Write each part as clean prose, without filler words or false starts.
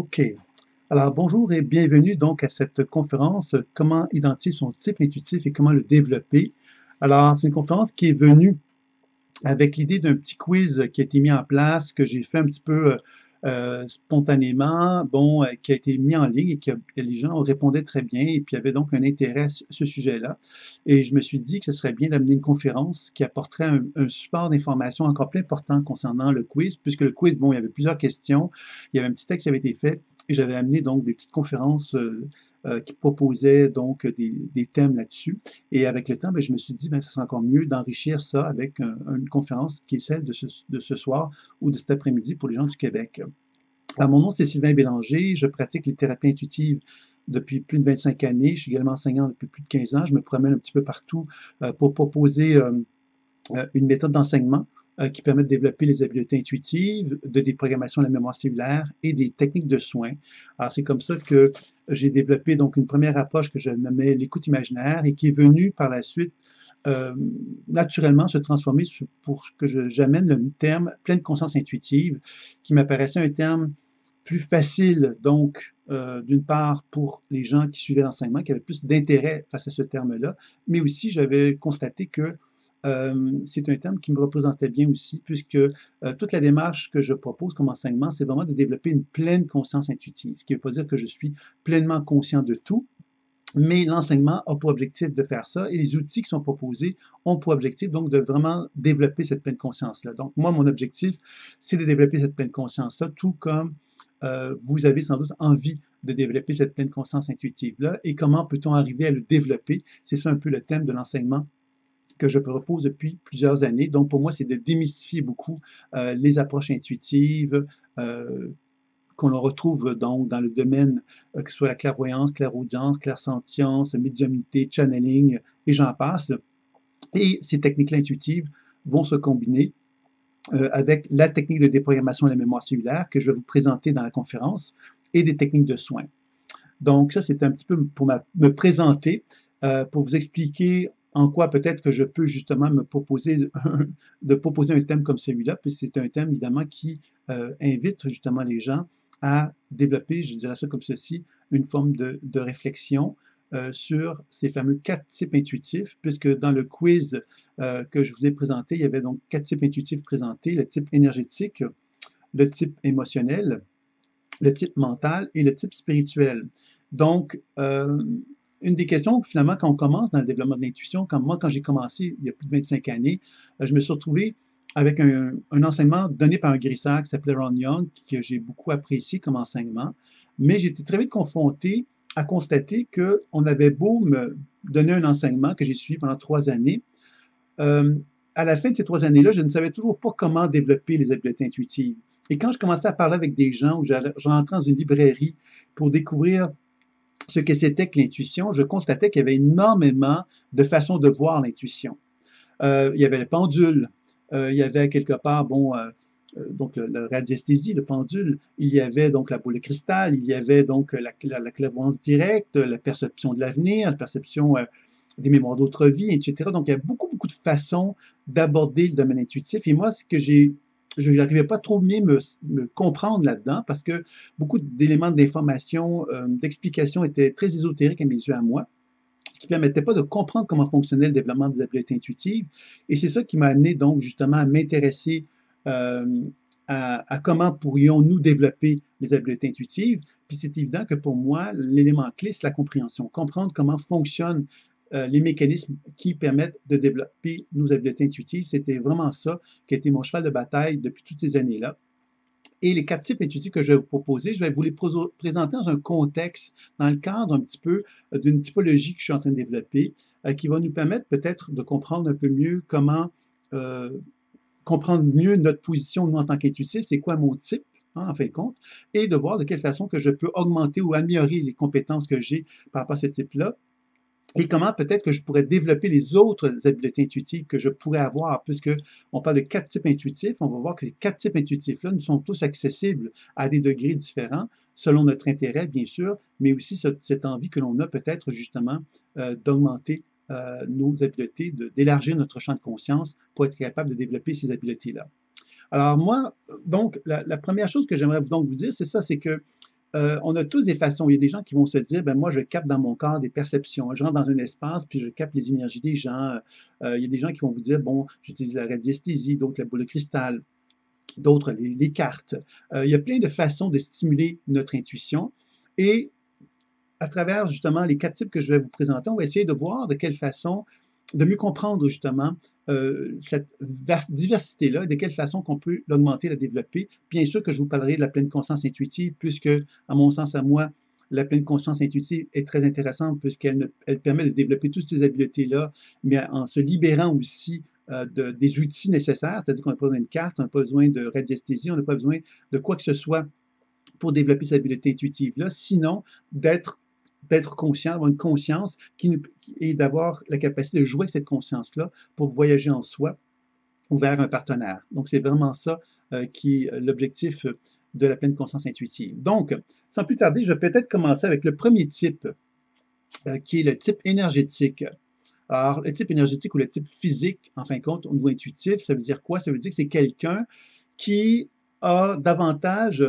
OK. Alors, bonjour et bienvenue donc à cette conférence Comment identifier son type intuitif et comment le développer. Alors, c'est une conférence qui est venue avec l'idée d'un petit quiz qui a été mis en place, que j'ai fait un petit peu spontanément, bon, qui a été mis en ligne et que les gens répondaient très bien et puis il y avait donc un intérêt à ce sujet-là. Et je me suis dit que ce serait bien d'amener une conférence qui apporterait un support d'information encore plus important concernant le quiz, puisque le quiz, bon, il y avait plusieurs questions, il y avait un petit texte qui avait été fait et j'avais amené donc des petites conférences qui proposaient donc des thèmes là-dessus. Et avec le temps, ben, je me suis dit, ben, ça serait encore mieux d'enrichir ça avec une conférence qui est celle de ce soir ou de cet après-midi pour les gens du Québec. Alors, mon nom, c'est Sylvain Bélanger. Je pratique les thérapies intuitives depuis plus de 25 années. Je suis également enseignant depuis plus de 15 ans. Je me promène un petit peu partout pour proposer une méthode d'enseignement qui permet de développer les habiletés intuitives, de déprogrammation de la mémoire cellulaire et des techniques de soins. Alors, c'est comme ça que j'ai développé donc une première approche que je nommais l'écoute imaginaire et qui est venue par la suite naturellement se transformer pour que j'amène le terme pleine conscience intuitive, qui m'apparaissait un terme plus facile, donc, d'une part, pour les gens qui suivaient l'enseignement, qui avaient plus d'intérêt face à ce terme-là, mais aussi j'avais constaté que c'est un terme qui me représentait bien aussi, puisque toute la démarche que je propose comme enseignement, c'est vraiment de développer une pleine conscience intuitive, ce qui ne veut pas dire que je suis pleinement conscient de tout, mais l'enseignement a pour objectif de faire ça et les outils qui sont proposés ont pour objectif donc de vraiment développer cette pleine conscience-là. Donc, moi, mon objectif, c'est de développer cette pleine conscience-là, tout comme vous avez sans doute envie de développer cette pleine conscience intuitive-là. Et comment peut-on arriver à le développer? C'est ça un peu le thème de l'enseignement que je propose depuis plusieurs années. Donc, pour moi, c'est de démystifier beaucoup les approches intuitives, qu'on retrouve donc dans le domaine, que ce soit la clairvoyance, clairaudience, clairsentience, médiumnité, channeling, et j'en passe. Et ces techniques-là intuitives vont se combiner avec la technique de déprogrammation de la mémoire cellulaire que je vais vous présenter dans la conférence et des techniques de soins. Donc, ça, c'est un petit peu pour me présenter, pour vous expliquer en quoi peut-être que je peux justement me proposer de proposer un thème comme celui-là, puisque c'est un thème évidemment qui invite justement les gens à développer, je dirais ça comme ceci, une forme de réflexion sur ces fameux 4 types intuitifs, puisque dans le quiz que je vous ai présenté, il y avait donc 4 types intuitifs présentés, le type énergétique, le type émotionnel, le type mental et le type spirituel. Donc, une des questions, finalement, quand on commence dans le développement de l'intuition, comme moi, quand j'ai commencé il y a plus de 25 années, je me suis retrouvé avec un enseignement donné par un guérisseur qui s'appelait Ron Young, que j'ai beaucoup apprécié comme enseignement, mais j'ai été très vite confronté à constater qu'on avait beau me donner un enseignement que j'ai suivi pendant 3 années, euh, à la fin de ces 3 années-là, je ne savais toujours pas comment développer les habiletés intuitives. Et quand je commençais à parler avec des gens, ou je rentrais dans une librairie pour découvrir ce que c'était que l'intuition, je constatais qu'il y avait énormément de façons de voir l'intuition. Il y avait le pendule, il y avait quelque part, bon, donc le radiesthésie, le pendule, il y avait donc la boule de cristal, il y avait donc la clairvoyance directe, la perception de l'avenir, la perception des mémoires d'autres vies, etc. Donc il y a beaucoup, beaucoup de façons d'aborder le domaine intuitif. Et moi, ce que je n'arrivais pas trop bien me comprendre là-dedans parce que beaucoup d'éléments d'information, d'explication étaient très ésotériques à mes yeux à moi, qui ne permettait pas de comprendre comment fonctionnait le développement des habiletés intuitives. Et c'est ça qui m'a amené donc justement à m'intéresser euh, à comment pourrions-nous développer les habiletés intuitives. Puis c'est évident que pour moi, l'élément clé, c'est la compréhension. Comprendre comment fonctionnent les mécanismes qui permettent de développer nos habiletés intuitives. C'était vraiment ça qui a été mon cheval de bataille depuis toutes ces années-là. Et les 4 types intuitifs que je vais vous proposer, je vais vous les présenter dans un contexte, dans le cadre un petit peu d'une typologie que je suis en train de développer, qui va nous permettre peut-être de comprendre un peu mieux comment euh, comprendre mieux notre position, nous, en tant qu'intuitif, c'est quoi mon type, hein, en fin de compte, et de voir de quelle façon que je peux augmenter ou améliorer les compétences que j'ai par rapport à ce type-là, et comment peut-être que je pourrais développer les autres habiletés intuitives que je pourrais avoir, puisque on parle de 4 types intuitifs, on va voir que ces 4 types intuitifs-là nous sont tous accessibles à des degrés différents, selon notre intérêt, bien sûr, mais aussi cette envie que l'on a peut-être justement d'augmenter nos habiletés, d'élargir notre champ de conscience pour être capable de développer ces habiletés-là. Alors moi, donc, la première chose que j'aimerais donc vous dire, c'est ça, c'est que on a tous des façons. Il y a des gens qui vont se dire, ben moi, je capte dans mon corps des perceptions. Je rentre dans un espace, puis je capte les énergies des gens. Il y a des gens qui vont vous dire, bon, j'utilise la radiesthésie, donc la boule de cristal, d'autres les cartes. Il y a plein de façons de stimuler notre intuition. Et à travers justement les 4 types que je vais vous présenter, on va essayer de voir de quelle façon, de mieux comprendre justement cette diversité-là, de quelle façon qu'on peut l'augmenter, la développer. Bien sûr que je vous parlerai de la pleine conscience intuitive, puisque, à mon sens, à moi, la pleine conscience intuitive est très intéressante elle permet de développer toutes ces habiletés-là, mais en se libérant aussi des outils nécessaires, c'est-à-dire qu'on n'a pas besoin de cartes, on n'a pas besoin de radiesthésie, on n'a pas besoin de quoi que ce soit pour développer cette habileté intuitive-là, sinon d'être conscient, d'avoir une conscience et d'avoir la capacité de jouer avec cette conscience-là pour voyager en soi ou vers un partenaire. Donc, c'est vraiment ça qui est l'objectif de la pleine conscience intuitive. Donc, sans plus tarder, je vais peut-être commencer avec le premier type, qui est le type énergétique. Alors, le type énergétique ou le type physique, en fin de compte, au niveau intuitif, ça veut dire quoi? Ça veut dire que c'est quelqu'un qui a davantage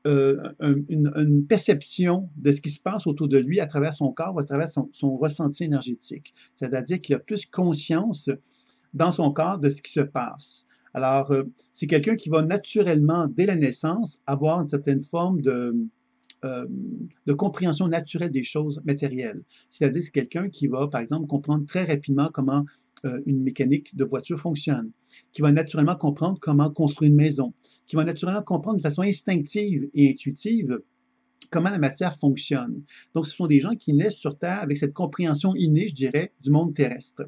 une perception de ce qui se passe autour de lui à travers son corps ou à travers son ressenti énergétique. C'est-à-dire qu'il a plus conscience dans son corps de ce qui se passe. Alors, c'est quelqu'un qui va naturellement, dès la naissance, avoir une certaine forme de compréhension naturelle des choses matérielles. C'est-à-dire que c'est quelqu'un qui va, par exemple, comprendre très rapidement comment une mécanique de voiture fonctionne, qui va naturellement comprendre comment construire une maison, qui va naturellement comprendre de façon instinctive et intuitive comment la matière fonctionne. Donc, ce sont des gens qui naissent sur Terre avec cette compréhension innée, je dirais, du monde terrestre.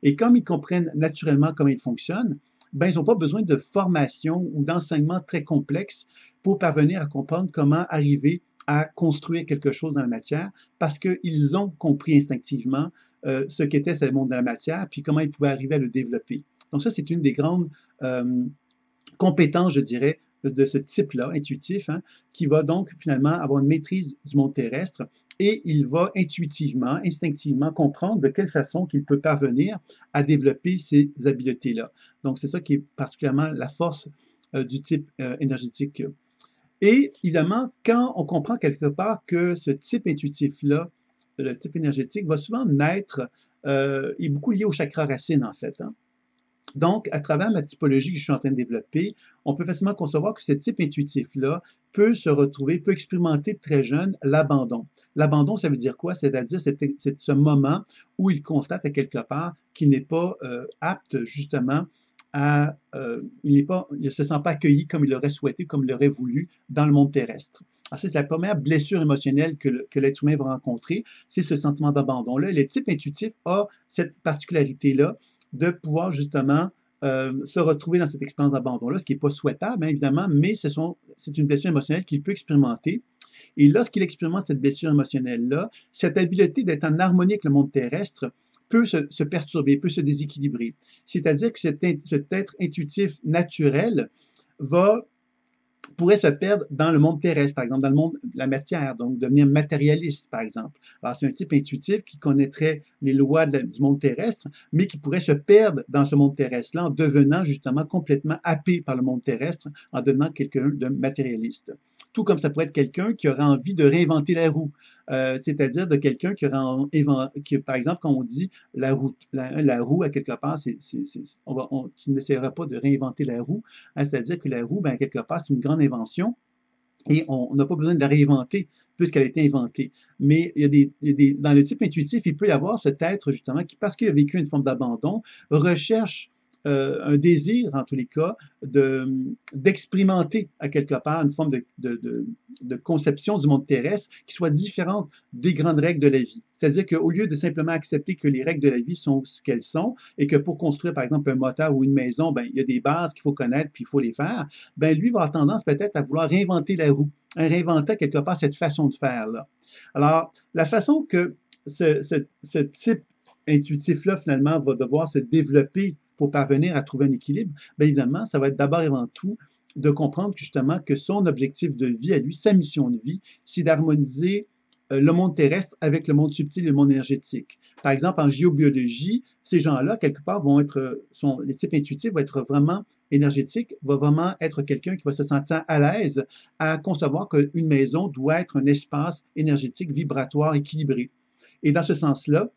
Et comme ils comprennent naturellement comment il fonctionne, ben, ils n'ont pas besoin de formation ou d'enseignement très complexe pour parvenir à comprendre comment arriver à construire quelque chose dans la matière parce qu'ils ont compris instinctivement ce qu'était ce monde de la matière puis comment ils pouvaient arriver à le développer. Donc ça, c'est une des grandes compétences, je dirais, de ce type-là, intuitif, hein, qui va donc finalement avoir une maîtrise du monde terrestre et il va intuitivement, instinctivement comprendre de quelle façon qu'il peut parvenir à développer ces habiletés-là. Donc, c'est ça qui est particulièrement la force du type énergétique. Et évidemment, quand on comprend quelque part que ce type intuitif-là, le type énergétique, va souvent naître, est beaucoup lié au chakra racine, en fait. Hein. Donc, à travers ma typologie que je suis en train de développer, on peut facilement concevoir que ce type intuitif-là peut se retrouver, peut expérimenter très jeune l'abandon. L'abandon, ça veut dire quoi? C'est-à-dire c'est ce moment où il constate à quelque part qu'il n'est pas apte justement il ne se sent pas accueilli comme il aurait souhaité, comme il aurait voulu dans le monde terrestre. Alors, c'est la première blessure émotionnelle que l'être humain va rencontrer, c'est ce sentiment d'abandon-là. Le type intuitif a cette particularité-là de pouvoir justement se retrouver dans cette expérience d'abandon-là, ce qui n'est pas souhaitable, hein, évidemment, mais c'est une blessure émotionnelle qu'il peut expérimenter. Et lorsqu'il expérimente cette blessure émotionnelle-là, cette habileté d'être en harmonie avec le monde terrestre peut se perturber, peut se déséquilibrer. C'est-à-dire que cet être intuitif naturel pourrait se perdre dans le monde terrestre, par exemple, dans le monde de la matière, donc devenir matérialiste, par exemple. Alors, c'est un type intuitif qui connaîtrait les lois du monde terrestre, mais qui pourrait se perdre dans ce monde terrestre-là en devenant justement complètement happé par le monde terrestre, en devenant quelqu'un de matérialiste. Tout comme ça pourrait être quelqu'un qui aurait envie de réinventer la roue, c'est-à-dire de quelqu'un qui, par exemple, quand on dit la roue à quelque part, tu n'essaieras pas de réinventer la roue, hein, c'est-à-dire que la roue, ben, à quelque part, c'est une grande invention et on n'a pas besoin de la réinventer puisqu'elle a été inventée. Mais dans le type intuitif, il peut y avoir cet être justement qui, parce qu'il a vécu une forme d'abandon, recherche un désir, en tous les cas, d'expérimenter à quelque part une forme de conception du monde terrestre qui soit différente des grandes règles de la vie. C'est-à-dire qu'au lieu de simplement accepter que les règles de la vie sont ce qu'elles sont et que pour construire, par exemple, un moteur ou une maison, ben, il y a des bases qu'il faut connaître puis il faut les faire, ben, lui va avoir tendance peut-être à vouloir réinventer la roue, à réinventer quelque part cette façon de faire-là. Alors, la façon que ce type intuitif-là, finalement, va devoir se développer pour parvenir à trouver un équilibre, bien évidemment, ça va être d'abord et avant tout de comprendre justement que son objectif de vie à lui, sa mission de vie, c'est d'harmoniser le monde terrestre avec le monde subtil et le monde énergétique. Par exemple, en géobiologie, ces gens-là, quelque part, les types intuitifs vont être vraiment énergétiques, vont vraiment être quelqu'un qui va se sentir à l'aise à concevoir qu'une maison doit être un espace énergétique, vibratoire, équilibré. Et dans ce sens-là,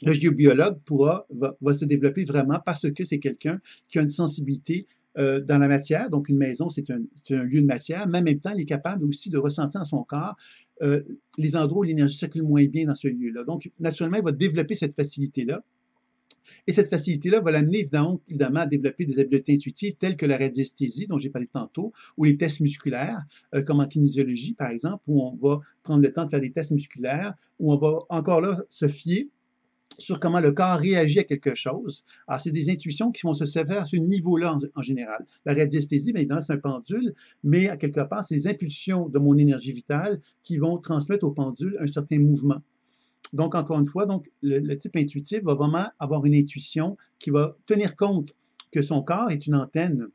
le géobiologue va se développer vraiment parce que c'est quelqu'un qui a une sensibilité dans la matière. Donc, une maison, c'est un lieu de matière, mais en même temps, il est capable aussi de ressentir dans son corps euh, les endroits où l'énergie circule moins bien dans ce lieu-là. Donc, naturellement, il va développer cette facilité-là. Et cette facilité-là va l'amener évidemment à développer des habiletés intuitives telles que la radiesthésie, dont j'ai parlé tantôt, ou les tests musculaires, comme en kinésiologie, par exemple, où on va prendre le temps de faire des tests musculaires, où on va encore là se fier sur comment le corps réagit à quelque chose. Alors, c'est des intuitions qui vont se faire à ce niveau-là en général. La radiesthésie, bien évidemment, c'est un pendule, mais à quelque part, c'est les impulsions de mon énergie vitale qui vont transmettre au pendule un certain mouvement. Donc, encore une fois, donc, le type intuitif va vraiment avoir une intuition qui va tenir compte que son corps est une antenne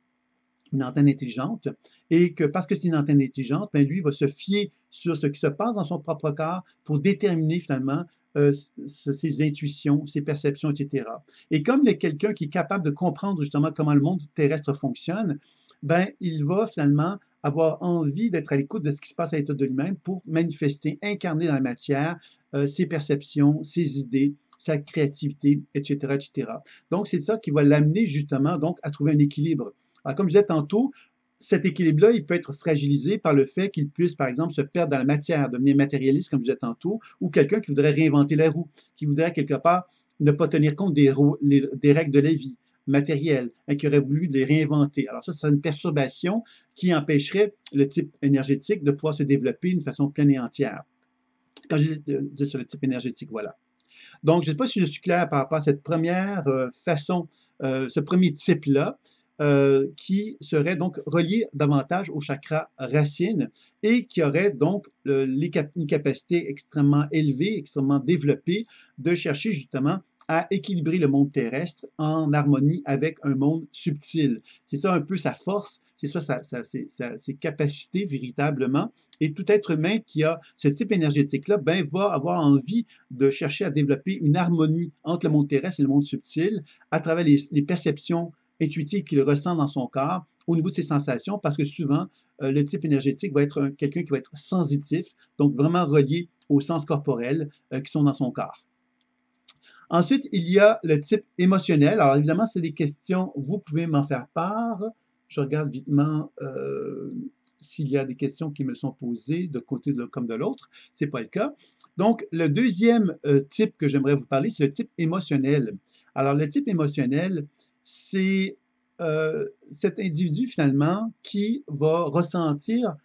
intelligente, et que parce que c'est une antenne intelligente, bien, lui va se fier sur ce qui se passe dans son propre corps pour déterminer finalement ses intuitions, ses perceptions, etc. Et comme il est quelqu'un qui est capable de comprendre justement comment le monde terrestre fonctionne, ben, il va finalement avoir envie d'être à l'écoute de ce qui se passe à l'intérieur de lui-même pour manifester, incarner dans la matière ses perceptions, ses idées, sa créativité, etc., etc. Donc, c'est ça qui va l'amener justement donc, à trouver un équilibre. Alors, comme je disais tantôt, cet équilibre-là, il peut être fragilisé par le fait qu'il puisse, par exemple, se perdre dans la matière, devenir matérialiste, comme je disais tantôt, ou quelqu'un qui voudrait réinventer la roue, qui voudrait quelque part ne pas tenir compte des règles de la vie matérielles, hein, qui aurait voulu les réinventer. Alors ça, c'est une perturbation qui empêcherait le type énergétique de pouvoir se développer d'une façon pleine et entière. Quand je dis sur le type énergétique, voilà. Donc, je ne sais pas si je suis clair par rapport à cette première façon, ce premier type-là, qui serait donc relié davantage au chakra racine et qui aurait donc une capacité extrêmement élevée, extrêmement développée de chercher justement à équilibrer le monde terrestre en harmonie avec un monde subtil. C'est ça un peu sa force, c'est ça ses capacités véritablement. Et tout être humain qui a ce type énergétique-là, ben, va avoir envie de chercher à développer une harmonie entre le monde terrestre et le monde subtil à travers les perceptions intuitives qu'il ressent dans son corps au niveau de ses sensations, parce que souvent, le type énergétique va être quelqu'un qui va être sensitif, donc vraiment relié aux sens corporels qui sont dans son corps. Ensuite, il y a le type émotionnel. Alors, évidemment, c'est des questions, vous pouvez m'en faire part. Je regarde vitement s'il y a des questions qui me sont posées de côté comme de l'autre. Ce n'est pas le cas. Donc, le deuxième type que j'aimerais vous parler, c'est le type émotionnel. Alors, le type émotionnel, c'est cet individu, finalement, qui va ressentir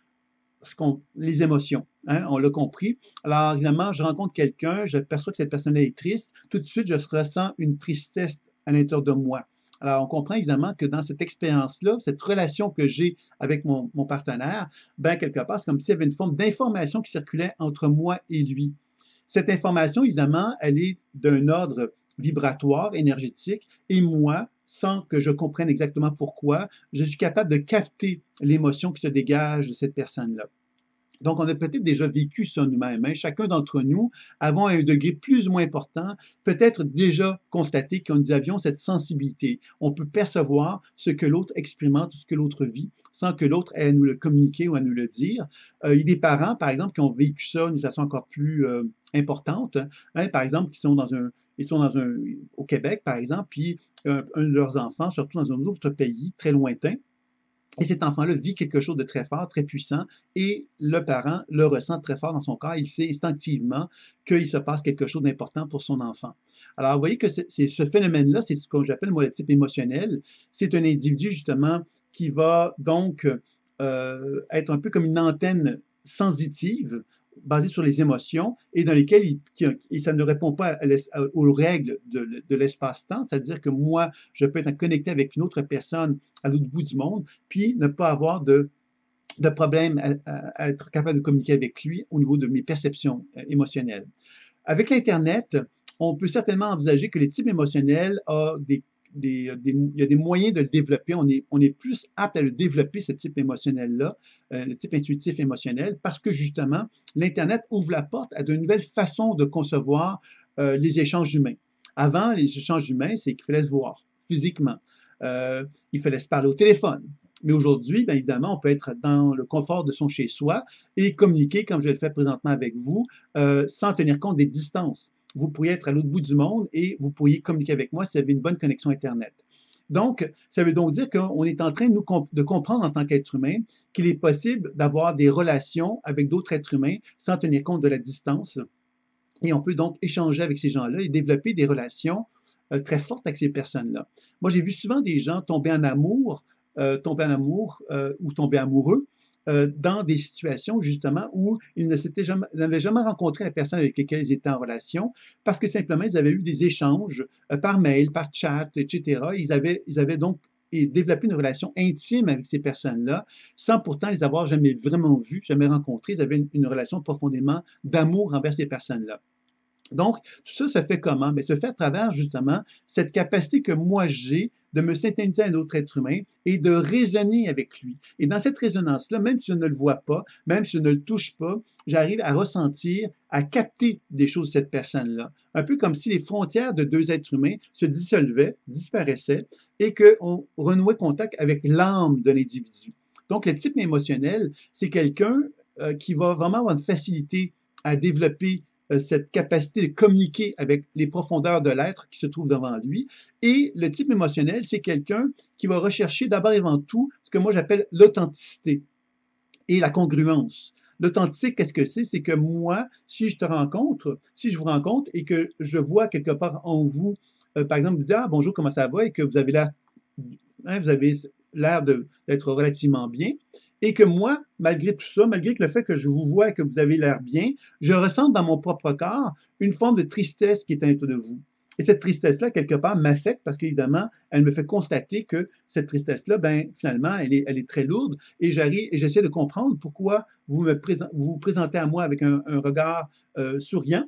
les émotions. Hein, on l'a compris. Alors, évidemment, je rencontre quelqu'un, je perçois que cette personne est triste. Tout de suite, je ressens une tristesse à l'intérieur de moi. Alors, on comprend évidemment que dans cette expérience-là, cette relation que j'ai avec mon partenaire, ben, quelque part, c'est comme s'il y avait une forme d'information qui circulait entre moi et lui. Cette information, évidemment, elle est d'un ordre vibratoire, énergétique, et moi, sans que je comprenne exactement pourquoi, je suis capable de capter l'émotion qui se dégage de cette personne-là. Donc, on a peut-être déjà vécu ça nous-mêmes. Hein. Chacun d'entre nous avons à un degré plus ou moins important, peut-être déjà constaté que nous avions cette sensibilité. On peut percevoir ce que l'autre expérimente, ce que l'autre vit, sans que l'autre ait à nous le communiquer ou à nous le dire. Il y a des parents, par exemple, qui ont vécu ça d'une façon encore plus importante. Hein. Par exemple, ils sont au Québec, par exemple, puis un de leurs enfants, surtout dans un autre pays très lointain, et cet enfant-là vit quelque chose de très fort, très puissant, et le parent le ressent très fort dans son corps. Il sait instinctivement qu'il se passe quelque chose d'important pour son enfant. Alors, vous voyez que ce phénomène-là, c'est ce que j'appelle, moi, le type émotionnel. C'est un individu, justement, qui va donc être un peu comme une antenne sensitive, basée sur les émotions, et dans lesquelles ça ne répond pas aux règles de l'espace-temps, c'est-à-dire que moi, je peux être connecté avec une autre personne à l'autre bout du monde, puis ne pas avoir de problème à être capable de communiquer avec lui au niveau de mes perceptions émotionnelles. Avec l'Internet, on peut certainement envisager que le type émotionnel a il y a des moyens de le développer. On est plus apte à le développer, ce type émotionnel-là, le type intuitif émotionnel, parce que justement, l'Internet ouvre la porte à de nouvelles façons de concevoir les échanges humains. Avant, les échanges humains, c'est qu'il fallait se voir physiquement. Il fallait se parler au téléphone. Mais aujourd'hui, bien évidemment, on peut être dans le confort de son chez-soi et communiquer, comme je le fais présentement avec vous, sans tenir compte des distances. Vous pourriez être à l'autre bout du monde et vous pourriez communiquer avec moi si vous avez une bonne connexion Internet. Donc, ça veut donc dire qu'on est en train de comprendre en tant qu'être humain qu'il est possible d'avoir des relations avec d'autres êtres humains sans tenir compte de la distance. Et on peut donc échanger avec ces gens-là et développer des relations très fortes avec ces personnes-là. Moi, j'ai vu souvent des gens tomber en amour ou tomber amoureux dans des situations justement où ils n'avaient jamais rencontré la personne avec laquelle ils étaient en relation parce que simplement ils avaient eu des échanges par mail, par chat, etc. Ils avaient donc développé une relation intime avec ces personnes-là sans pourtant les avoir jamais vraiment vues, jamais rencontrées. Ils avaient une relation profondément d'amour envers ces personnes-là. Donc, tout ça se fait comment? Bien, se fait à travers justement cette capacité que moi j'ai de me synthétiser à un autre être humain et de raisonner avec lui. Et dans cette résonance-là, même si je ne le vois pas, même si je ne le touche pas, j'arrive à ressentir, à capter des choses de cette personne-là. Un peu comme si les frontières de deux êtres humains se dissolvaient, disparaissaient et qu'on renouait contact avec l'âme de l'individu. Donc, le type émotionnel, c'est quelqu'un qui va vraiment avoir une facilité à développer cette capacité de communiquer avec les profondeurs de l'être qui se trouve devant lui. Et le type émotionnel, c'est quelqu'un qui va rechercher d'abord et avant tout ce que moi j'appelle l'authenticité et la congruence. L'authenticité, qu'est-ce que c'est? C'est que moi, si je vous rencontre et que je vois quelque part en vous, par exemple, vous dire, ah, bonjour, comment ça va? Et que vous avez l'air d'être relativement bien. Et que moi, malgré tout ça, malgré que le fait que je vous vois et que vous avez l'air bien, je ressens dans mon propre corps une forme de tristesse qui est à l'intérieur de vous. Et cette tristesse-là, quelque part, m'affecte parce qu'évidemment, elle me fait constater que cette tristesse-là, ben, finalement, elle est très lourde et j'essaie de comprendre pourquoi vous vous présentez à moi avec un regard souriant,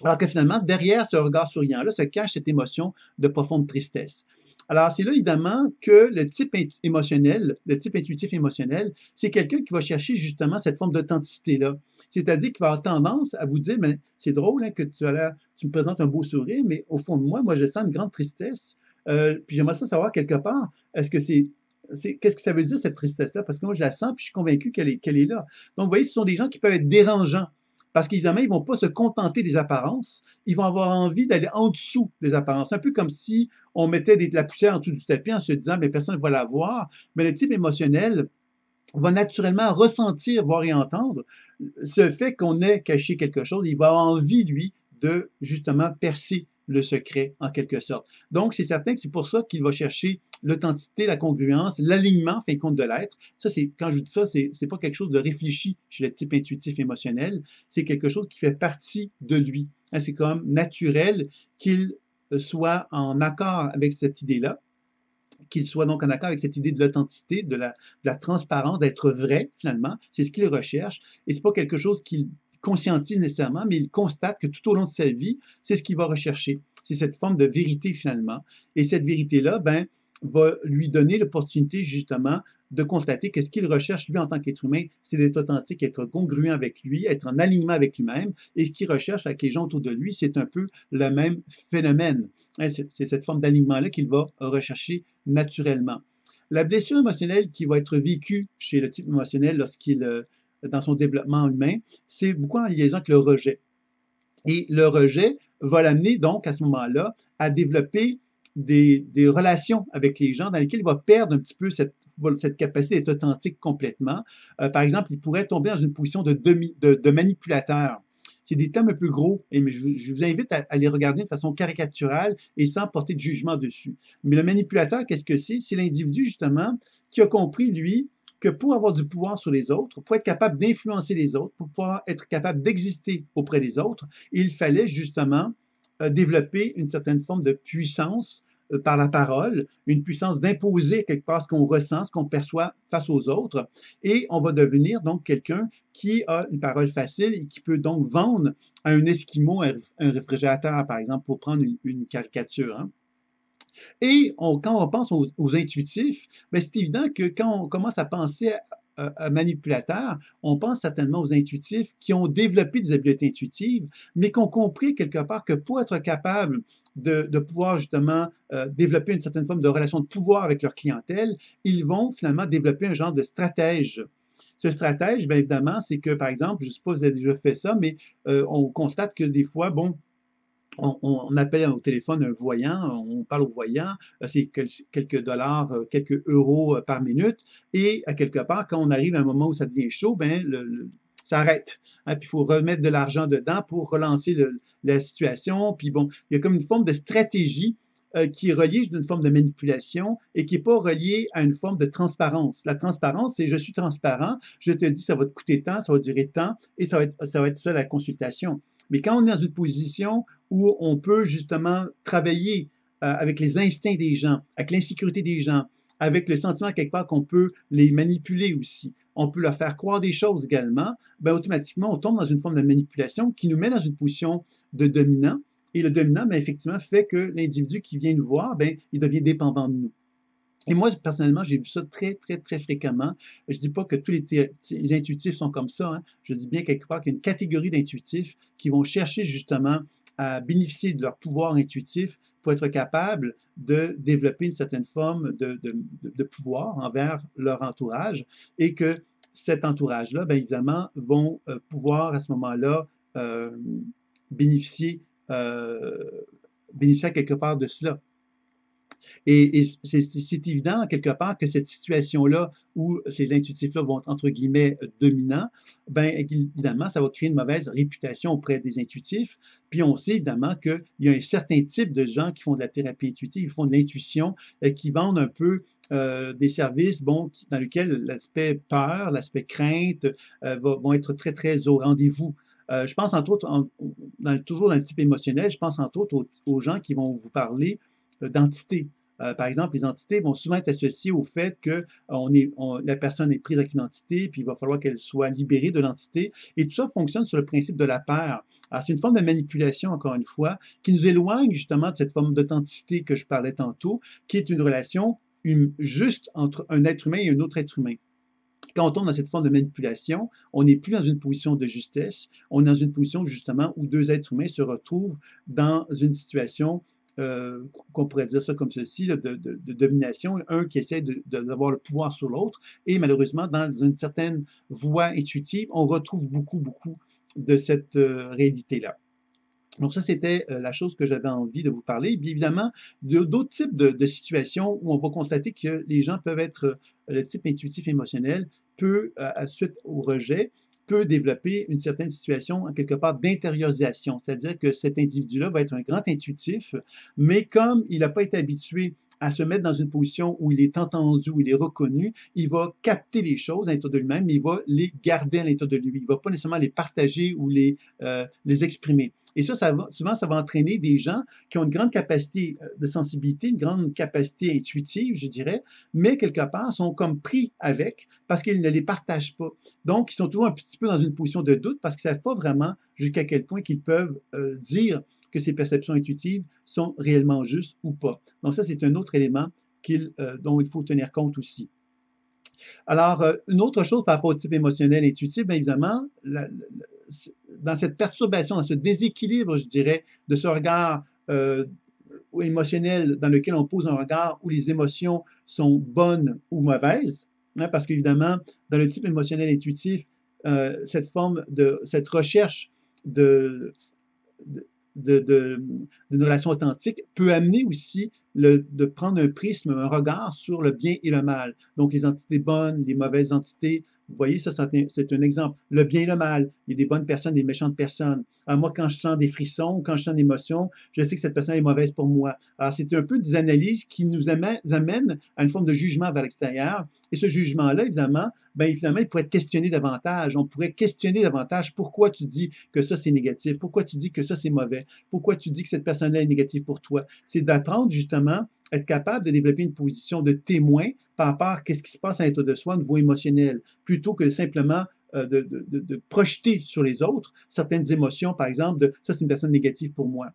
alors que finalement, derrière ce regard souriant-là se cache cette émotion de profonde tristesse. Alors, c'est là, évidemment, que le type émotionnel, le type intuitif émotionnel, c'est quelqu'un qui va chercher justement cette forme d'authenticité-là. C'est-à-dire qu'il va avoir tendance à vous dire, mais c'est drôle hein, que tu me présentes un beau sourire, mais au fond de moi, je sens une grande tristesse. Puis j'aimerais ça savoir quelque part, qu'est-ce que ça veut dire cette tristesse-là? Parce que moi, je la sens, puis je suis convaincu qu'elle est là. Donc, vous voyez, ce sont des gens qui peuvent être dérangeants. Parce qu'évidemment, ils ne vont pas se contenter des apparences, ils vont avoir envie d'aller en dessous des apparences. Un peu comme si on mettait de la poussière en dessous du tapis en se disant, mais personne ne va la voir. Mais le type émotionnel va naturellement ressentir, voir et entendre ce fait qu'on ait caché quelque chose. Il va avoir envie, lui, de justement percer le secret en quelque sorte. Donc, c'est certain que c'est pour ça qu'il va chercher l'authenticité, la congruence, l'alignement, en fin de compte, de l'être. Ça, c'est, quand je dis ça, c'est pas quelque chose de réfléchi chez le type intuitif émotionnel, c'est quelque chose qui fait partie de lui. Hein, c'est comme naturel qu'il soit en accord avec cette idée-là, qu'il soit donc en accord avec cette idée de l'authenticité, de la transparence, d'être vrai, finalement. C'est ce qu'il recherche. Et c'est pas quelque chose qu'il conscientise nécessairement, mais il constate que tout au long de sa vie, c'est ce qu'il va rechercher. C'est cette forme de vérité, finalement. Et cette vérité-là, ben, va lui donner l'opportunité, justement, de constater que ce qu'il recherche, lui, en tant qu'être humain, c'est d'être authentique, être congruent avec lui, être en alignement avec lui-même. Et ce qu'il recherche avec les gens autour de lui, c'est un peu le même phénomène. C'est cette forme d'alignement-là qu'il va rechercher naturellement. La blessure émotionnelle qui va être vécue chez le type émotionnel dans son développement humain, c'est beaucoup en liaison avec le rejet. Et le rejet va l'amener donc à ce moment-là à développer des relations avec les gens dans lesquelles il va perdre un petit peu cette capacité d'être authentique complètement. Par exemple, il pourrait tomber dans une position de manipulateur. C'est des termes un peu gros, mais je vous invite à les regarder de façon caricaturale et sans porter de jugement dessus. Mais le manipulateur, qu'est-ce que c'est? C'est l'individu, justement, qui a compris, lui, que pour avoir du pouvoir sur les autres, pour être capable d'influencer les autres, pour pouvoir être capable d'exister auprès des autres, il fallait justement développer une certaine forme de puissance par la parole, une puissance d'imposer quelque part ce qu'on ressent, ce qu'on perçoit face aux autres, et on va devenir donc quelqu'un qui a une parole facile et qui peut donc vendre à un Esquimau un réfrigérateur, par exemple, pour prendre une caricature. Hein. Quand on pense aux intuitifs, ben, c'est évident que quand on commence à penser à manipulateurs, on pense certainement aux intuitifs qui ont développé des habiletés intuitives, mais qui ont compris quelque part que pour être capable de pouvoir justement développer une certaine forme de relation de pouvoir avec leur clientèle, ils vont finalement développer un genre de stratège. Ce stratège, bien évidemment, c'est que, par exemple, je ne sais pas si vous avez déjà fait ça, mais on constate que des fois, bon, on appelle au téléphone un voyant, on parle au voyant, c'est quelques dollars, quelques euros par minute, et à quelque part, quand on arrive à un moment où ça devient chaud, ben, ça arrête. Hein, puis il faut remettre de l'argent dedans pour relancer la situation. Puis bon, il y a comme une forme de stratégie qui est reliée d'une forme de manipulation et qui n'est pas reliée à une forme de transparence. La transparence, c'est je suis transparent, je te dis ça va te coûter tant, ça va durer tant, et ça va être ça la consultation. Mais quand on est dans une position où on peut justement travailler avec les instincts des gens, avec l'insécurité des gens, avec le sentiment quelque part qu'on peut les manipuler aussi, on peut leur faire croire des choses également, ben automatiquement, on tombe dans une forme de manipulation qui nous met dans une position de dominant. Et le dominant, ben, effectivement, fait que l'individu qui vient nous voir, ben, il devient dépendant de nous. Et moi, personnellement, j'ai vu ça très, très, très fréquemment. Je ne dis pas que tous les intuitifs sont comme ça. Hein. Je dis bien quelque part qu'il y a une catégorie d'intuitifs qui vont chercher justement à bénéficier de leur pouvoir intuitif pour être capable de développer une certaine forme de pouvoir envers leur entourage et que cet entourage-là, bien évidemment, vont pouvoir à ce moment-là euh, bénéficier, euh, bénéficier quelque part de cela. Et c'est évident, quelque part, que cette situation-là, où ces intuitifs-là vont être, entre guillemets, dominants, bien, évidemment, ça va créer une mauvaise réputation auprès des intuitifs. Puis on sait évidemment qu'il y a un certain type de gens qui font de la thérapie intuitive, qui font de l'intuition, qui vendent un peu des services bon, dans lesquels l'aspect peur, l'aspect crainte vont être très, très au rendez-vous. Je pense entre autres, toujours dans le type émotionnel, je pense entre autres aux gens qui vont vous parler d'entités. Par exemple, les entités vont souvent être associées au fait que la personne est prise avec une entité, puis il va falloir qu'elle soit libérée de l'entité. Et tout ça fonctionne sur le principe de la peur. Alors, c'est une forme de manipulation, encore une fois, qui nous éloigne justement de cette forme d'authenticité que je parlais tantôt, qui est une relation juste entre un être humain et un autre être humain. Quand on tombe dans cette forme de manipulation, on n'est plus dans une position de justesse, on est dans une position justement où deux êtres humains se retrouvent dans une situation qu'on pourrait dire ça comme ceci, là, de domination, un qui essaie d'avoir le pouvoir sur l'autre, et malheureusement, dans une certaine voie intuitive, on retrouve beaucoup, beaucoup de cette réalité-là. Donc ça, c'était la chose que j'avais envie de vous parler. Et bien évidemment, d'autres types de situations où on va constater que les gens peuvent être, le type intuitif émotionnel peut, suite au rejet, peut développer une certaine situation, en quelque part, d'intériorisation. C'est-à-dire que cet individu-là va être un grand intuitif, mais comme il n'a pas été habitué à se mettre dans une position où il est entendu, où il est reconnu, il va capter les choses à l'intérieur de lui-même, mais il va les garder à l'intérieur de lui. Il ne va pas nécessairement les partager ou les exprimer. Et souvent, ça va entraîner des gens qui ont une grande capacité de sensibilité, une grande capacité intuitive, je dirais, mais quelque part sont comme pris avec parce qu'ils ne les partagent pas. Donc, ils sont toujours un petit peu dans une position de doute parce qu'ils ne savent pas vraiment jusqu'à quel point qu'ils peuvent dire que ces perceptions intuitives sont réellement justes ou pas. Donc, ça, c'est un autre élément dont il faut tenir compte aussi. Alors, une autre chose par rapport au type émotionnel intuitif, bien évidemment, dans cette perturbation, dans ce déséquilibre, je dirais, de ce regard émotionnel dans lequel on pose un regard où les émotions sont bonnes ou mauvaises, hein, parce qu'évidemment, dans le type émotionnel intuitif, cette recherche de, d'une relation authentique peut amener aussi de prendre un prisme, un regard sur le bien et le mal. Donc, les entités bonnes, les mauvaises entités. Vous voyez, ça, c'est un exemple. Le bien et le mal. Il y a des bonnes personnes, des méchantes personnes. Alors, moi, quand je sens des frissons, quand je sens des émotions, je sais que cette personne est mauvaise pour moi. Alors, c'est un peu des analyses qui nous amènent à une forme de jugement vers l'extérieur. Et ce jugement-là, évidemment, bien évidemment, il pourrait être questionné davantage. On pourrait questionner davantage pourquoi tu dis que ça, c'est négatif, pourquoi tu dis que ça, c'est mauvais, pourquoi tu dis que cette personne-là est négative pour toi. C'est d'apprendre justement à être capable de développer une position de témoin par rapport à ce qui se passe à l'intérieur de soi au niveau émotionnel, plutôt que simplement de projeter sur les autres certaines émotions, par exemple, de ça, c'est une personne négative pour moi.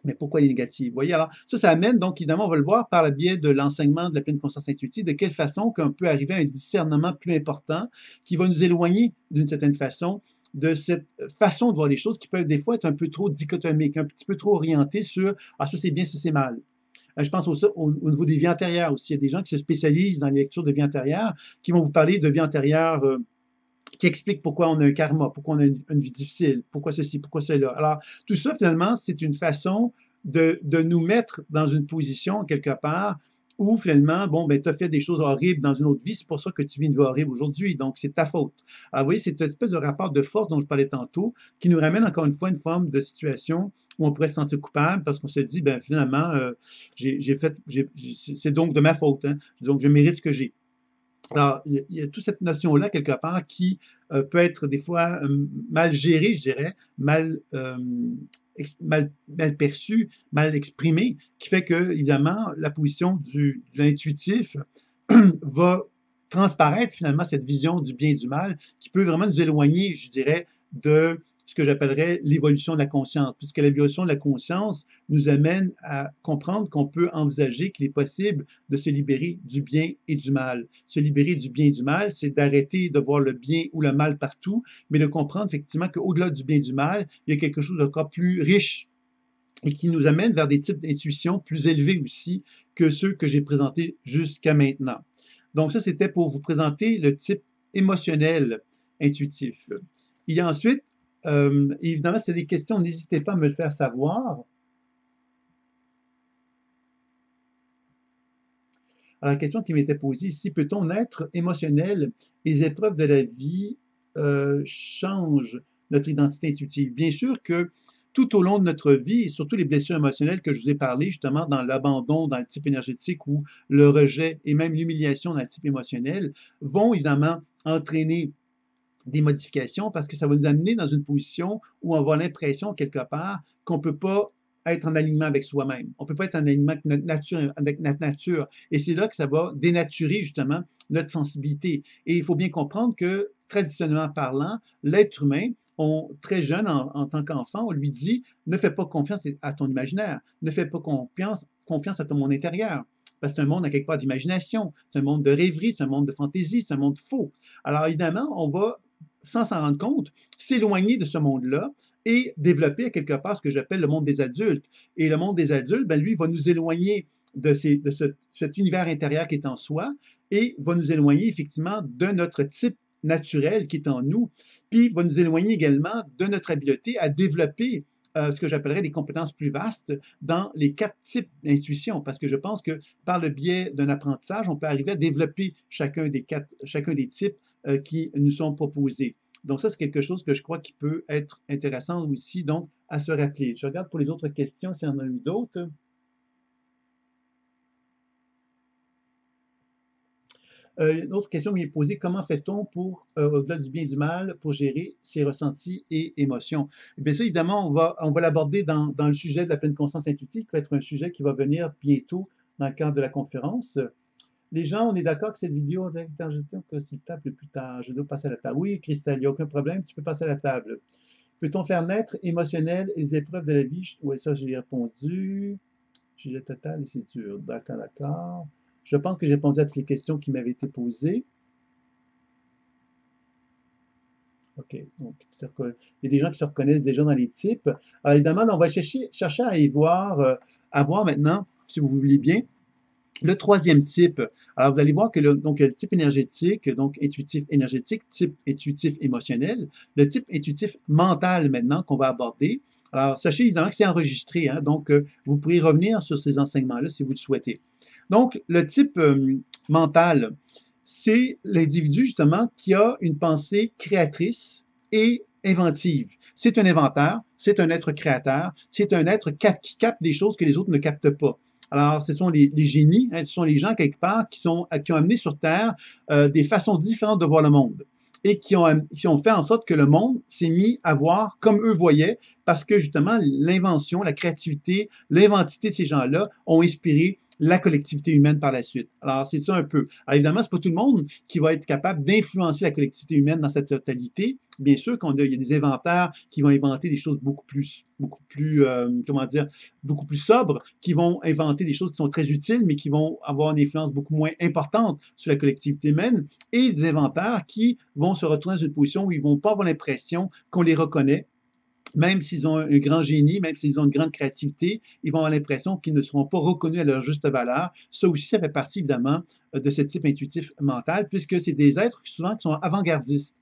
Mais pourquoi les négatives? Vous voyez, alors ça amène, donc évidemment, on va le voir par le biais de l'enseignement de la pleine conscience intuitive, de quelle façon qu'on peut arriver à un discernement plus important qui va nous éloigner d'une certaine façon de cette façon de voir les choses qui peuvent des fois être un peu trop dichotomique, un petit peu trop orientée sur « Ah, ça c'est bien, ça c'est mal ». Je pense au niveau des vies antérieures aussi. Il y a des gens qui se spécialisent dans les lectures de vie antérieure, qui vont vous parler de vie antérieure qui explique pourquoi on a un karma, pourquoi on a une vie difficile, pourquoi ceci, pourquoi cela. Alors, tout ça, finalement, c'est une façon de nous mettre dans une position, quelque part, où finalement, bon, ben, tu as fait des choses horribles dans une autre vie, c'est pour ça que tu vis une vie horrible aujourd'hui, donc c'est ta faute. Alors, vous voyez, c'est une espèce de rapport de force dont je parlais tantôt, qui nous ramène encore une fois une forme de situation où on pourrait se sentir coupable parce qu'on se dit, ben finalement, c'est donc de ma faute, hein, donc je mérite ce que j'ai. Alors, il y a toute cette notion-là, quelque part, qui peut être des fois mal gérée, je dirais, mal perçue, mal exprimée, qui fait que, évidemment, la position de l'intuitif va transparaître finalement cette vision du bien et du mal qui peut vraiment nous éloigner, je dirais, de ce que j'appellerais l'évolution de la conscience, puisque l'évolution de la conscience nous amène à comprendre qu'on peut envisager qu'il est possible de se libérer du bien et du mal. Se libérer du bien et du mal, c'est d'arrêter de voir le bien ou le mal partout, mais de comprendre effectivement qu'au-delà du bien et du mal, il y a quelque chose d'encore plus riche et qui nous amène vers des types d'intuitions plus élevés aussi que ceux que j'ai présentés jusqu'à maintenant. Donc ça, c'était pour vous présenter le type émotionnel intuitif. Il y a ensuite, évidemment, c'est des questions, n'hésitez pas à me le faire savoir. Alors, la question qui m'était posée ici, peut-on être émotionnel? Les épreuves de la vie changent notre identité intuitive. Bien sûr que tout au long de notre vie, et surtout les blessures émotionnelles que je vous ai parlé, justement, dans l'abandon, dans le type énergétique ou le rejet et même l'humiliation dans le type émotionnel, vont évidemment entraîner des modifications parce que ça va nous amener dans une position où on va avoir l'impression, quelque part, qu'on ne peut pas être en alignement avec soi-même. On ne peut pas être en alignement avec notre nature. Et c'est là que ça va dénaturer, justement, notre sensibilité. Et il faut bien comprendre que, traditionnellement parlant, l'être humain, très jeune, en tant qu'enfant, on lui dit « Ne fais pas confiance à ton imaginaire. Ne fais pas confiance à ton monde intérieur. » Parce que c'est un monde, à quelque part, d'imagination. C'est un monde de rêverie, c'est un monde de fantaisie, c'est un monde faux. Alors, évidemment, on va sans s'en rendre compte, s'éloigner de ce monde-là et développer à quelque part ce que j'appelle le monde des adultes. Et le monde des adultes, ben, lui, va nous éloigner de cet univers intérieur qui est en soi et va nous éloigner effectivement de notre type naturel qui est en nous, puis va nous éloigner également de notre habileté à développer ce que j'appellerais des compétences plus vastes dans les 4 types d'intuition, parce que je pense que par le biais d'un apprentissage, on peut arriver à développer chacun des types qui nous sont proposés. Donc ça, c'est quelque chose que je crois qui peut être intéressant aussi, donc, à se rappeler. Je regarde pour les autres questions s'il y en a eu d'autres. Une autre question qui est posée, comment fait-on pour, au-delà du bien et du mal, pour gérer ses ressentis et émotions? Et bien ça, évidemment, on va l'aborder dans le sujet de la pleine conscience intuitive, qui va être un sujet qui va venir bientôt dans le cadre de la conférence. Les gens, on est d'accord que cette vidéo que tu tapes plus tard. Je dois passer à la table. Oui, Christelle, il n'y a aucun problème, tu peux passer à la table. Peut-on faire naître émotionnel les épreuves de la vie? Oui, ça, j'ai répondu. Sujet total et c'est dur. D'accord, d'accord. Je pense que j'ai répondu à toutes les questions qui m'avaient été posées. OK. Donc, il y a des gens qui se reconnaissent déjà dans les types. Alors, évidemment, on va chercher à y voir, à voir maintenant, si vous voulez bien, le troisième type. Alors, vous allez voir que le type énergétique, donc intuitif énergétique, type intuitif émotionnel, le type intuitif mental maintenant qu'on va aborder. Alors, sachez évidemment que c'est enregistré, hein, donc vous pourrez revenir sur ces enseignements-là si vous le souhaitez. Donc, le type mental, c'est l'individu justement qui a une pensée créatrice et inventive. C'est un inventeur, c'est un être créateur, c'est un être qui capte des choses que les autres ne captent pas. Alors, ce sont les génies, hein, ce sont les gens, quelque part, qui ont amené sur Terre des façons différentes de voir le monde et qui ont fait en sorte que le monde s'est mis à voir comme eux voyaient parce que, justement, l'invention, la créativité, l'inventivité de ces gens-là ont inspiré la collectivité humaine par la suite. Alors, c'est ça un peu. Alors, évidemment, c'est pas tout le monde qui va être capable d'influencer la collectivité humaine dans sa totalité. Bien sûr il y a des inventeurs qui vont inventer des choses comment dire, beaucoup plus sobres, qui vont inventer des choses qui sont très utiles, mais qui vont avoir une influence beaucoup moins importante sur la collectivité humaine, et des inventeurs qui vont se retrouver dans une position où ils vont pas avoir l'impression qu'on les reconnaît, même s'ils ont un grand génie, même s'ils ont une grande créativité, ils vont avoir l'impression qu'ils ne seront pas reconnus à leur juste valeur. Ça aussi, ça fait partie évidemment de ce type intuitif mental, puisque c'est des êtres souvent qui sont avant-gardistes.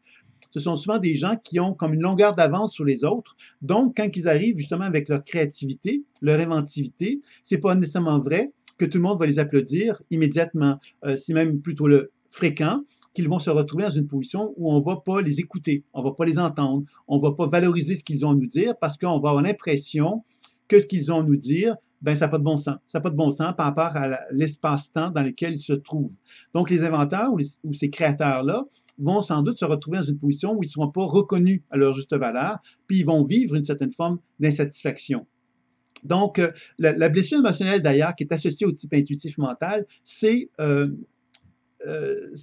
Ce sont souvent des gens qui ont comme une longueur d'avance sur les autres. Donc, quand ils arrivent justement avec leur créativité, leur inventivité, c'est pas nécessairement vrai que tout le monde va les applaudir immédiatement. C'est même plutôt le fréquent qu'ils vont se retrouver dans une position où on ne va pas les écouter, on ne va pas les entendre, on ne va pas valoriser ce qu'ils ont à nous dire parce qu'on va avoir l'impression que ce qu'ils ont à nous dire, ben, ça n'a pas de bon sens. Ça n'a pas de bon sens par rapport à l'espace-temps dans lequel ils se trouvent. Donc, les inventeurs ou ces créateurs-là vont sans doute se retrouver dans une position où ils ne seront pas reconnus à leur juste valeur, puis ils vont vivre une certaine forme d'insatisfaction. Donc, la blessure émotionnelle, d'ailleurs, qui est associée au type intuitif mental, c'est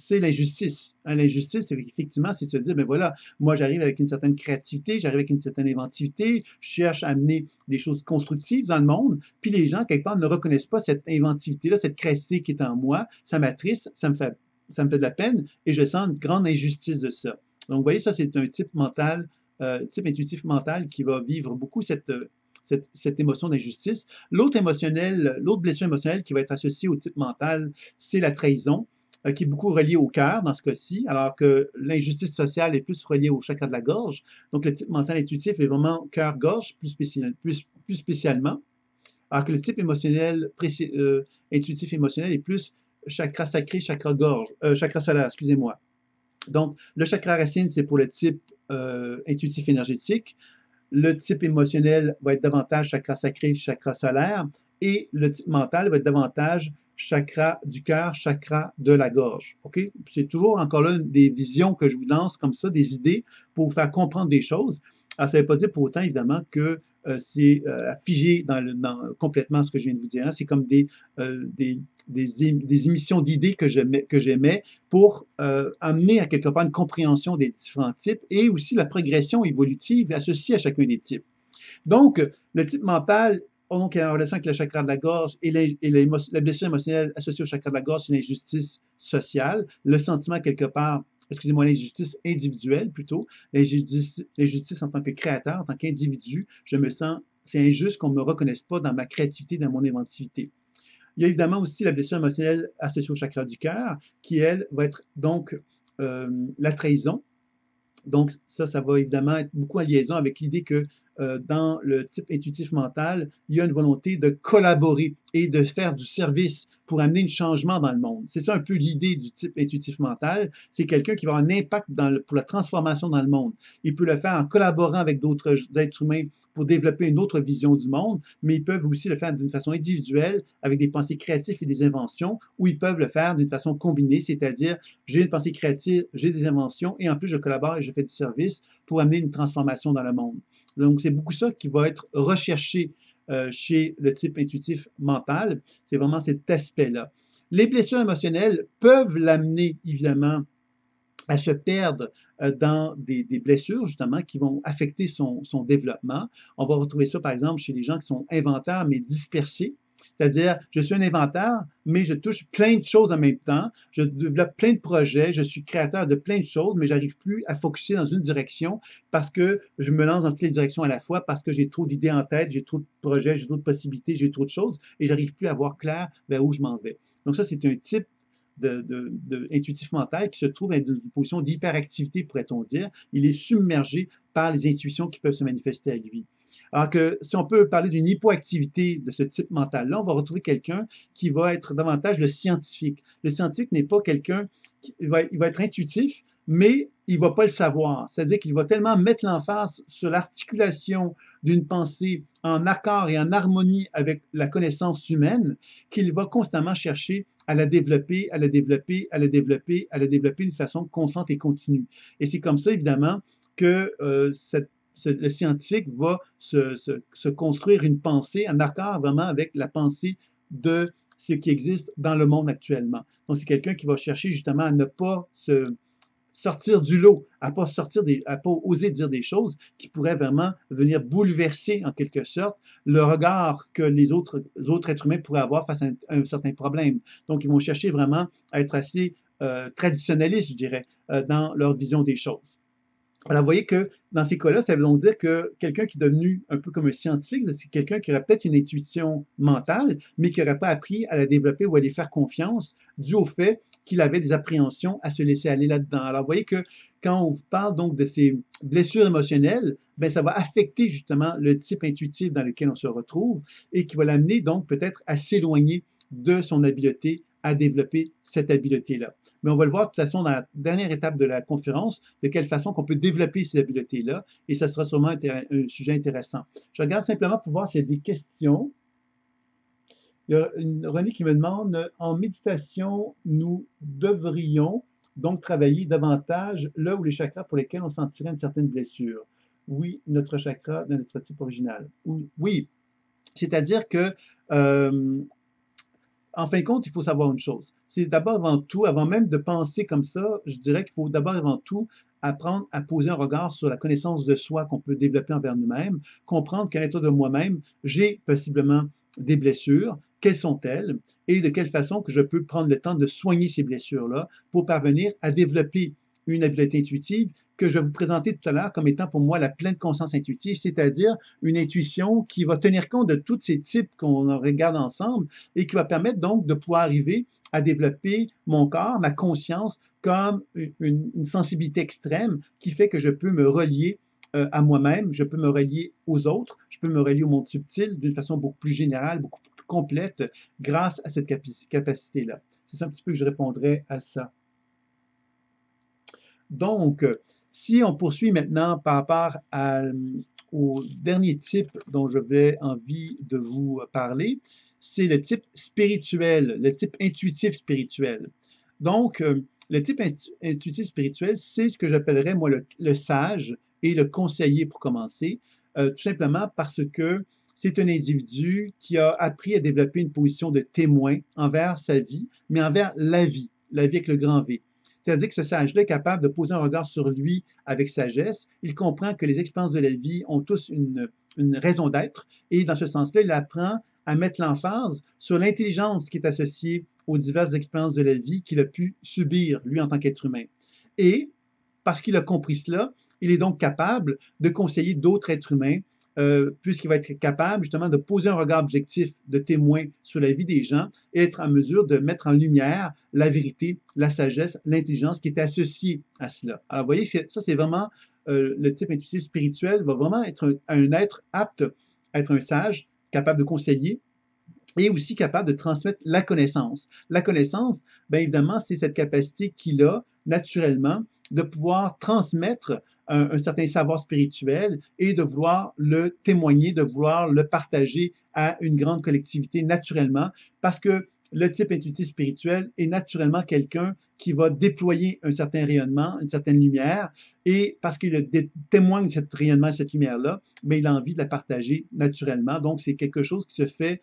l'injustice. Hein, l'injustice, c'est effectivement, c'est de se dire, ben voilà, moi j'arrive avec une certaine créativité, j'arrive avec une certaine inventivité, je cherche à amener des choses constructives dans le monde, puis les gens, quelque part, ne reconnaissent pas cette inventivité-là, cette créativité qui est en moi, ça m'attriste, ça me fait de la peine, et je sens une grande injustice de ça. Donc, vous voyez, ça, c'est un type mental, type intuitif mental qui va vivre beaucoup cette émotion d'injustice. L'autre blessure émotionnelle qui va être associée au type mental, c'est la trahison, qui est beaucoup reliée au cœur dans ce cas-ci, alors que l'injustice sociale est plus reliée au chakra de la gorge. Donc, le type mental intuitif est vraiment cœur-gorge plus spécialement, alors que le type intuitif émotionnel est plus chakra sacré, chakra gorge, chakra solaire, excusez-moi. Donc, le chakra racine, c'est pour le type intuitif énergétique. Le type émotionnel va être davantage chakra sacré, chakra solaire, et le type mental va être davantage chakra du cœur, chakra de la gorge. OK? C'est toujours encore là des visions que je vous lance comme ça, des idées pour vous faire comprendre des choses. Alors, ça ne veut pas dire pour autant, évidemment, que c'est figé complètement ce que je viens de vous dire. Hein. C'est comme des émissions d'idées que j'émets pour amener à quelque part une compréhension des différents types et aussi la progression évolutive associée à chacun des types. Donc, le type mental, donc, en relation avec le chakra de la gorge et la blessure émotionnelle associée au chakra de la gorge, c'est l'injustice sociale, le sentiment quelque part, excusez-moi, l'injustice individuelle plutôt, l'injustice en tant que créateur, en tant qu'individu, je me sens, c'est injuste qu'on ne me reconnaisse pas dans ma créativité, dans mon inventivité. Il y a évidemment aussi la blessure émotionnelle associée au chakra du cœur, qui, elle, va être donc la trahison. Donc, ça va évidemment être beaucoup en liaison avec l'idée que dans le type intuitif mental, il y a une volonté de collaborer et de faire du service pour amener un changement dans le monde. C'est ça un peu l'idée du type intuitif mental. C'est quelqu'un qui va avoir un impact pour la transformation dans le monde. Il peut le faire en collaborant avec d'autres êtres humains pour développer une autre vision du monde, mais ils peuvent aussi le faire d'une façon individuelle, avec des pensées créatives et des inventions, ou ils peuvent le faire d'une façon combinée, c'est-à-dire j'ai une pensée créative, j'ai des inventions, et en plus je collabore et je fais du service pour amener une transformation dans le monde. Donc, c'est beaucoup ça qui va être recherché chez le type intuitif mental. C'est vraiment cet aspect-là. Les blessures émotionnelles peuvent l'amener, évidemment, à se perdre dans des blessures, justement, qui vont affecter son développement. On va retrouver ça, par exemple, chez les gens qui sont inventeurs, mais dispersés. C'est-à-dire, je suis un inventeur, mais je touche plein de choses en même temps. Je développe plein de projets, je suis créateur de plein de choses, mais j'arrive plus à focuser dans une direction parce que je me lance dans toutes les directions à la fois, parce que j'ai trop d'idées en tête, j'ai trop de projets, j'ai trop de possibilités, j'ai trop de choses, et j'arrive plus à voir clair vers où je m'en vais. Donc ça, c'est un type intuitif mental qui se trouve dans une position d'hyperactivité, pourrait-on dire. Il est submergé par les intuitions qui peuvent se manifester à lui. Alors que si on peut parler d'une hypoactivité de ce type mental-là, on va retrouver quelqu'un qui va être davantage le scientifique. Le scientifique n'est pas quelqu'un il va être intuitif, mais il ne va pas le savoir. C'est-à-dire qu'il va tellement mettre l'emphase sur l'articulation d'une pensée en accord et en harmonie avec la connaissance humaine qu'il va constamment chercher à la développer, à la développer, à la développer, à la développer d'une façon constante et continue. Et c'est comme ça, évidemment, que le scientifique va se construire une pensée en accord vraiment avec la pensée de ce qui existe dans le monde actuellement. Donc, c'est quelqu'un qui va chercher justement à ne pas se sortir du lot, à pas oser dire des choses qui pourraient vraiment venir bouleverser en quelque sorte le regard que les autres êtres humains pourraient avoir face à un certain problème. Donc, ils vont chercher vraiment à être assez traditionnalistes, je dirais, dans leur vision des choses. Alors, vous voyez que dans ces cas-là, ça veut donc dire que quelqu'un qui est devenu un peu comme un scientifique, c'est quelqu'un qui aurait peut-être une intuition mentale, mais qui n'aurait pas appris à la développer ou à lui faire confiance, dû au fait qu'il avait des appréhensions à se laisser aller là-dedans. Alors, vous voyez que quand on vous parle donc de ces blessures émotionnelles, ben, ça va affecter justement le type intuitif dans lequel on se retrouve et qui va l'amener donc peut-être à s'éloigner de son habileté à développer cette habileté-là. Mais on va le voir de toute façon dans la dernière étape de la conférence, de quelle façon qu'on peut développer ces habiletés-là, et ça sera sûrement un sujet intéressant. Je regarde simplement pour voir s'il y a des questions. Il y a une René qui me demande, en méditation, nous devrions donc travailler davantage là où les chakras pour lesquels on sentirait une certaine blessure. Oui, notre chakra de notre type original. Oui, c'est-à-dire que en fin de compte, il faut savoir une chose. C'est d'abord avant tout, avant même de penser comme ça, je dirais qu'il faut d'abord avant tout apprendre à poser un regard sur la connaissance de soi qu'on peut développer envers nous-mêmes, comprendre qu'à l'intérieur de moi-même, j'ai possiblement des blessures, quelles sont-elles et de quelle façon que je peux prendre le temps de soigner ces blessures-là pour parvenir à développer une habileté intuitive que je vais vous présenter tout à l'heure comme étant pour moi la pleine conscience intuitive, c'est-à-dire une intuition qui va tenir compte de tous ces types qu'on regarde ensemble et qui va permettre donc de pouvoir arriver à développer mon corps, ma conscience, comme une sensibilité extrême qui fait que je peux me relier à moi-même, je peux me relier aux autres, je peux me relier au monde subtil d'une façon beaucoup plus générale, beaucoup plus complète grâce à cette capacité-là. C'est ça un petit peu que je répondrais à ça. Donc, si on poursuit maintenant par rapport au dernier type dont j'avais envie de vous parler, c'est le type spirituel, le type intuitif spirituel. Donc, le type intuitif spirituel, c'est ce que j'appellerais, moi, le sage et le conseiller pour commencer, tout simplement parce que c'est un individu qui a appris à développer une position de témoin envers sa vie, mais envers la vie avec le grand V. C'est-à-dire que ce sage-là est capable de poser un regard sur lui avec sagesse. Il comprend que les expériences de la vie ont tous une raison d'être et dans ce sens-là, il apprend à mettre l'emphase sur l'intelligence qui est associée aux diverses expériences de la vie qu'il a pu subir, lui, en tant qu'être humain. Et parce qu'il a compris cela, il est donc capable de conseiller d'autres êtres humains puisqu'il va être capable justement de poser un regard objectif de témoin sur la vie des gens et être en mesure de mettre en lumière la vérité, la sagesse, l'intelligence qui est associée à cela. Alors, vous voyez, ça, c'est vraiment le type intuitif spirituel va vraiment être un être apte à être un sage, capable de conseiller, et aussi capable de transmettre la connaissance. La connaissance, bien évidemment, c'est cette capacité qu'il a naturellement de pouvoir transmettre un certain savoir spirituel et de vouloir le témoigner, de vouloir le partager à une grande collectivité naturellement, parce que le type intuitif spirituel est naturellement quelqu'un qui va déployer un certain rayonnement, une certaine lumière, et parce qu'il témoigne de ce rayonnement, cette lumière-là, mais il a envie de la partager naturellement. Donc, c'est quelque chose qui se fait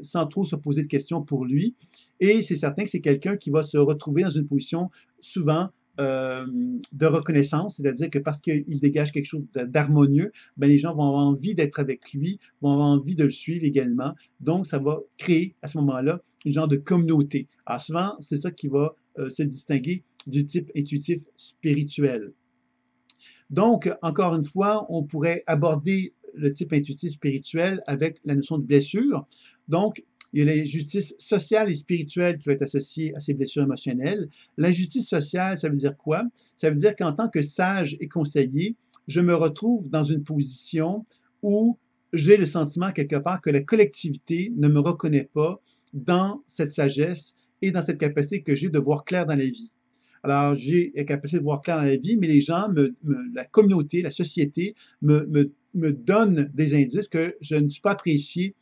sans trop se poser de questions pour lui. Et c'est certain que c'est quelqu'un qui va se retrouver dans une position souvent de reconnaissance, c'est-à-dire que parce qu'il dégage quelque chose d'harmonieux, ben les gens vont avoir envie d'être avec lui, vont avoir envie de le suivre également. Donc, ça va créer à ce moment-là une genre de communauté. Alors souvent, c'est ça qui va se distinguer du type intuitif spirituel. Donc, encore une fois, on pourrait aborder le type intuitif spirituel avec la notion de blessure. Donc, il y a l'injustice sociale et spirituelle qui va être associée à ces blessures émotionnelles. L'injustice sociale, ça veut dire quoi? Ça veut dire qu'en tant que sage et conseiller, je me retrouve dans une position où j'ai le sentiment quelque part que la collectivité ne me reconnaît pas dans cette sagesse et dans cette capacité que j'ai de voir clair dans la vie. Alors, j'ai la capacité de voir clair dans la vie, mais les gens, la communauté, la société me donnent des indices que je ne suis pas apprécié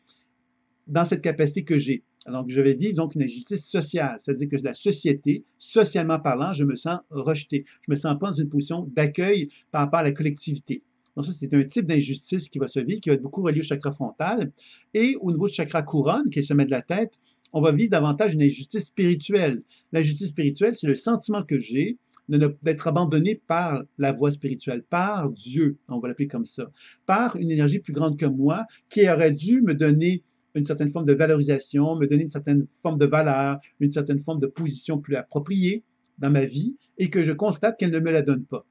dans cette capacité que j'ai. Donc, je vais vivre donc une injustice sociale, c'est-à-dire que la société, socialement parlant, je me sens rejeté. Je ne me sens pas dans une position d'accueil par rapport à la collectivité. Donc, ça, c'est un type d'injustice qui va se vivre, qui va être beaucoup relié au chakra frontal. Et au niveau du chakra couronne, qui est le sommet de la tête, on va vivre davantage une injustice spirituelle. L'injustice spirituelle, c'est le sentiment que j'ai d'être abandonné par la voie spirituelle, par Dieu, on va l'appeler comme ça, par une énergie plus grande que moi qui aurait dû me donner une certaine forme de valorisation, me donner une certaine forme de valeur, une certaine forme de position plus appropriée dans ma vie et que je constate qu'elle ne me la donne pas.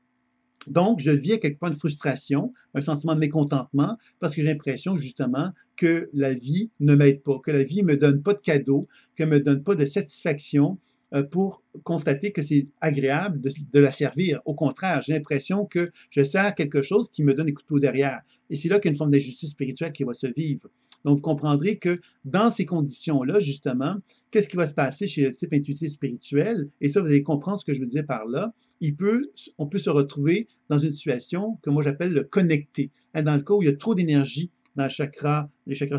Donc, je vis à quelque part une frustration, un sentiment de mécontentement, parce que j'ai l'impression justement que la vie ne m'aide pas, que la vie ne me donne pas de cadeaux, qu'elle ne me donne pas de satisfaction pour constater que c'est agréable de la servir. Au contraire, j'ai l'impression que je sers quelque chose qui me donne des couteaux derrière. Et c'est là qu'il y a une forme d'injustice spirituelle qui va se vivre. Donc, vous comprendrez que dans ces conditions-là, justement, qu'est-ce qui va se passer chez le type intuitif spirituel? Et ça, vous allez comprendre ce que je veux dire par là. On peut se retrouver dans une situation que moi j'appelle le connecté. Dans le cas où il y a trop d'énergie dans les chakras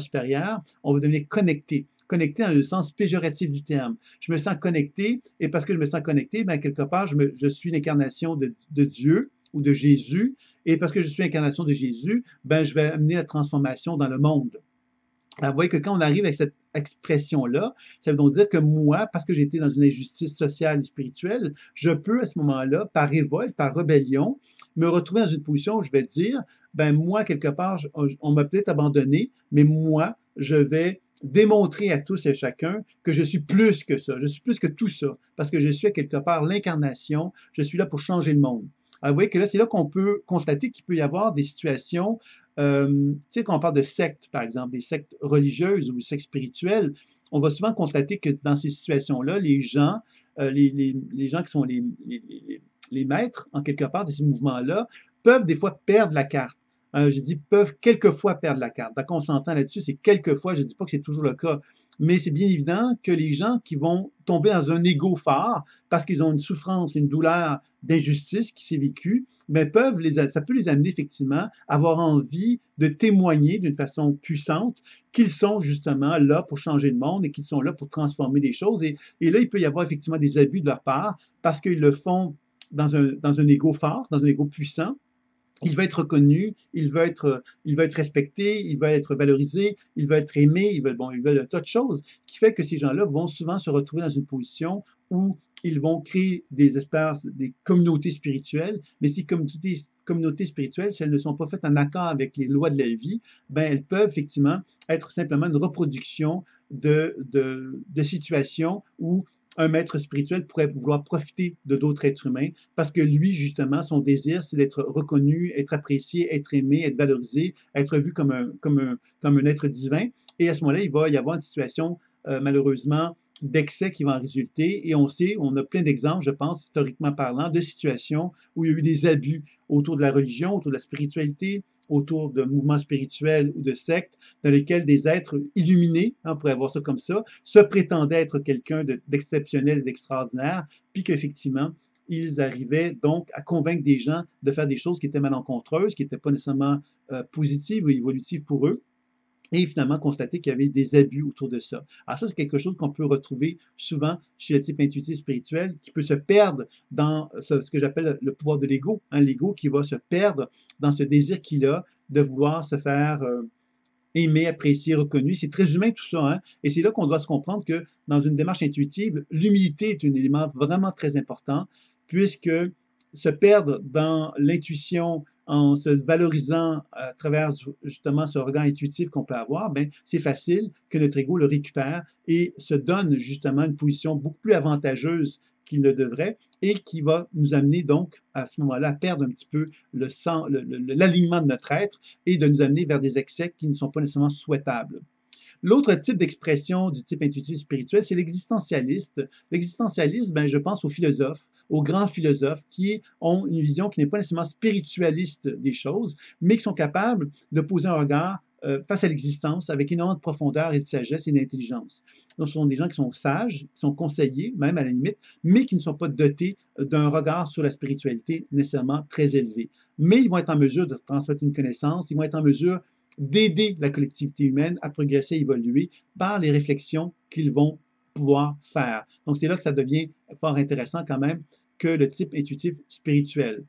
supérieurs, on va devenir connecté. Connecté dans le sens péjoratif du terme. Je me sens connecté, et parce que je me sens connecté, ben, quelque part, je suis l'incarnation de Dieu ou de Jésus, et parce que je suis l'incarnation de Jésus, ben, je vais amener la transformation dans le monde. Alors, vous voyez que quand on arrive avec cette expression-là, ça veut donc dire que moi, parce que j'ai été dans une injustice sociale et spirituelle, je peux à ce moment-là, par révolte, par rébellion, me retrouver dans une position où je vais dire, ben moi, quelque part, on m'a peut-être abandonné, mais moi, je vais démontrer à tous et chacun que je suis plus que ça, je suis plus que tout ça, parce que je suis à quelque part l'incarnation, je suis là pour changer le monde. Alors, vous voyez que là, c'est là qu'on peut constater qu'il peut y avoir des situations tu sais, quand on parle de sectes, par exemple, des sectes religieuses ou des sectes spirituelles, on va souvent constater que dans ces situations-là, les gens, les gens qui sont les maîtres, en quelque part, de ces mouvements-là, peuvent des fois perdre la carte. Je dis peuvent quelquefois perdre la carte. D'accord, on s'entend là-dessus, c'est quelquefois, je ne dis pas que c'est toujours le cas, mais c'est bien évident que les gens qui vont tomber dans un égo fort parce qu'ils ont une souffrance, une douleur d'injustice qui s'est vécue, mais ça peut les amener effectivement à avoir envie de témoigner d'une façon puissante qu'ils sont justement là pour changer le monde et qu'ils sont là pour transformer des choses. Et là, il peut y avoir effectivement des abus de leur part parce qu'ils le font dans un ego fort, dans un ego puissant. Il va être reconnu, il va être respecté, il va être valorisé, il va être aimé, il veut un tas de choses qui fait que ces gens-là vont souvent se retrouver dans une position où ils vont créer des espaces, des communautés spirituelles, mais ces communautés spirituelles, si elles ne sont pas faites en accord avec les lois de la vie, ben elles peuvent effectivement être simplement une reproduction de situations où un maître spirituel pourrait vouloir profiter de d'autres êtres humains parce que lui, justement, son désir, c'est d'être reconnu, être apprécié, être aimé, être valorisé, être vu comme un être divin. Et à ce moment-là, il va y avoir une situation, malheureusement, d'excès qui va en résulter. Et on sait, on a plein d'exemples, je pense, historiquement parlant, de situations où il y a eu des abus autour de la religion, autour de la spiritualité, autour de mouvements spirituels ou de sectes dans lesquels des êtres illuminés, on pourrait voir ça comme ça, se prétendaient être quelqu'un d'exceptionnel et d'extraordinaire, puis qu'effectivement, ils arrivaient donc à convaincre des gens de faire des choses qui étaient malencontreuses, qui n'étaient pas nécessairement positives ou évolutives pour eux, et finalement constater qu'il y avait des abus autour de ça. Alors ça, c'est quelque chose qu'on peut retrouver souvent chez le type intuitif spirituel, qui peut se perdre dans ce que j'appelle le pouvoir de l'ego, hein, l'ego qui va se perdre dans ce désir qu'il a de vouloir se faire aimé, apprécié, reconnu. C'est très humain tout ça, hein? Et c'est là qu'on doit se comprendre que dans une démarche intuitive, l'humilité est un élément vraiment très important, puisque se perdre dans l'intuition en se valorisant à travers justement ce regard intuitif qu'on peut avoir, ben, c'est facile que notre ego le récupère et se donne justement une position beaucoup plus avantageuse qu'il le devrait et qui va nous amener donc à ce moment-là à perdre un petit peu l'alignement de notre être et de nous amener vers des excès qui ne sont pas nécessairement souhaitables. L'autre type d'expression du type intuitif spirituel, c'est l'existentialiste. L'existentialiste, ben, je pense aux philosophes, aux grands philosophes qui ont une vision qui n'est pas nécessairement spiritualiste des choses, mais qui sont capables de poser un regard face à l'existence avec énormément de profondeur et de sagesse et d'intelligence. Donc, ce sont des gens qui sont sages, qui sont conseillés, même à la limite, mais qui ne sont pas dotés d'un regard sur la spiritualité nécessairement très élevé. Mais ils vont être en mesure de transmettre une connaissance, ils vont être en mesure d'aider la collectivité humaine à progresser, à évoluer par les réflexions qu'ils vont pouvoir faire. Donc, c'est là que ça devient fort intéressant quand même que le type intuitif spirituel.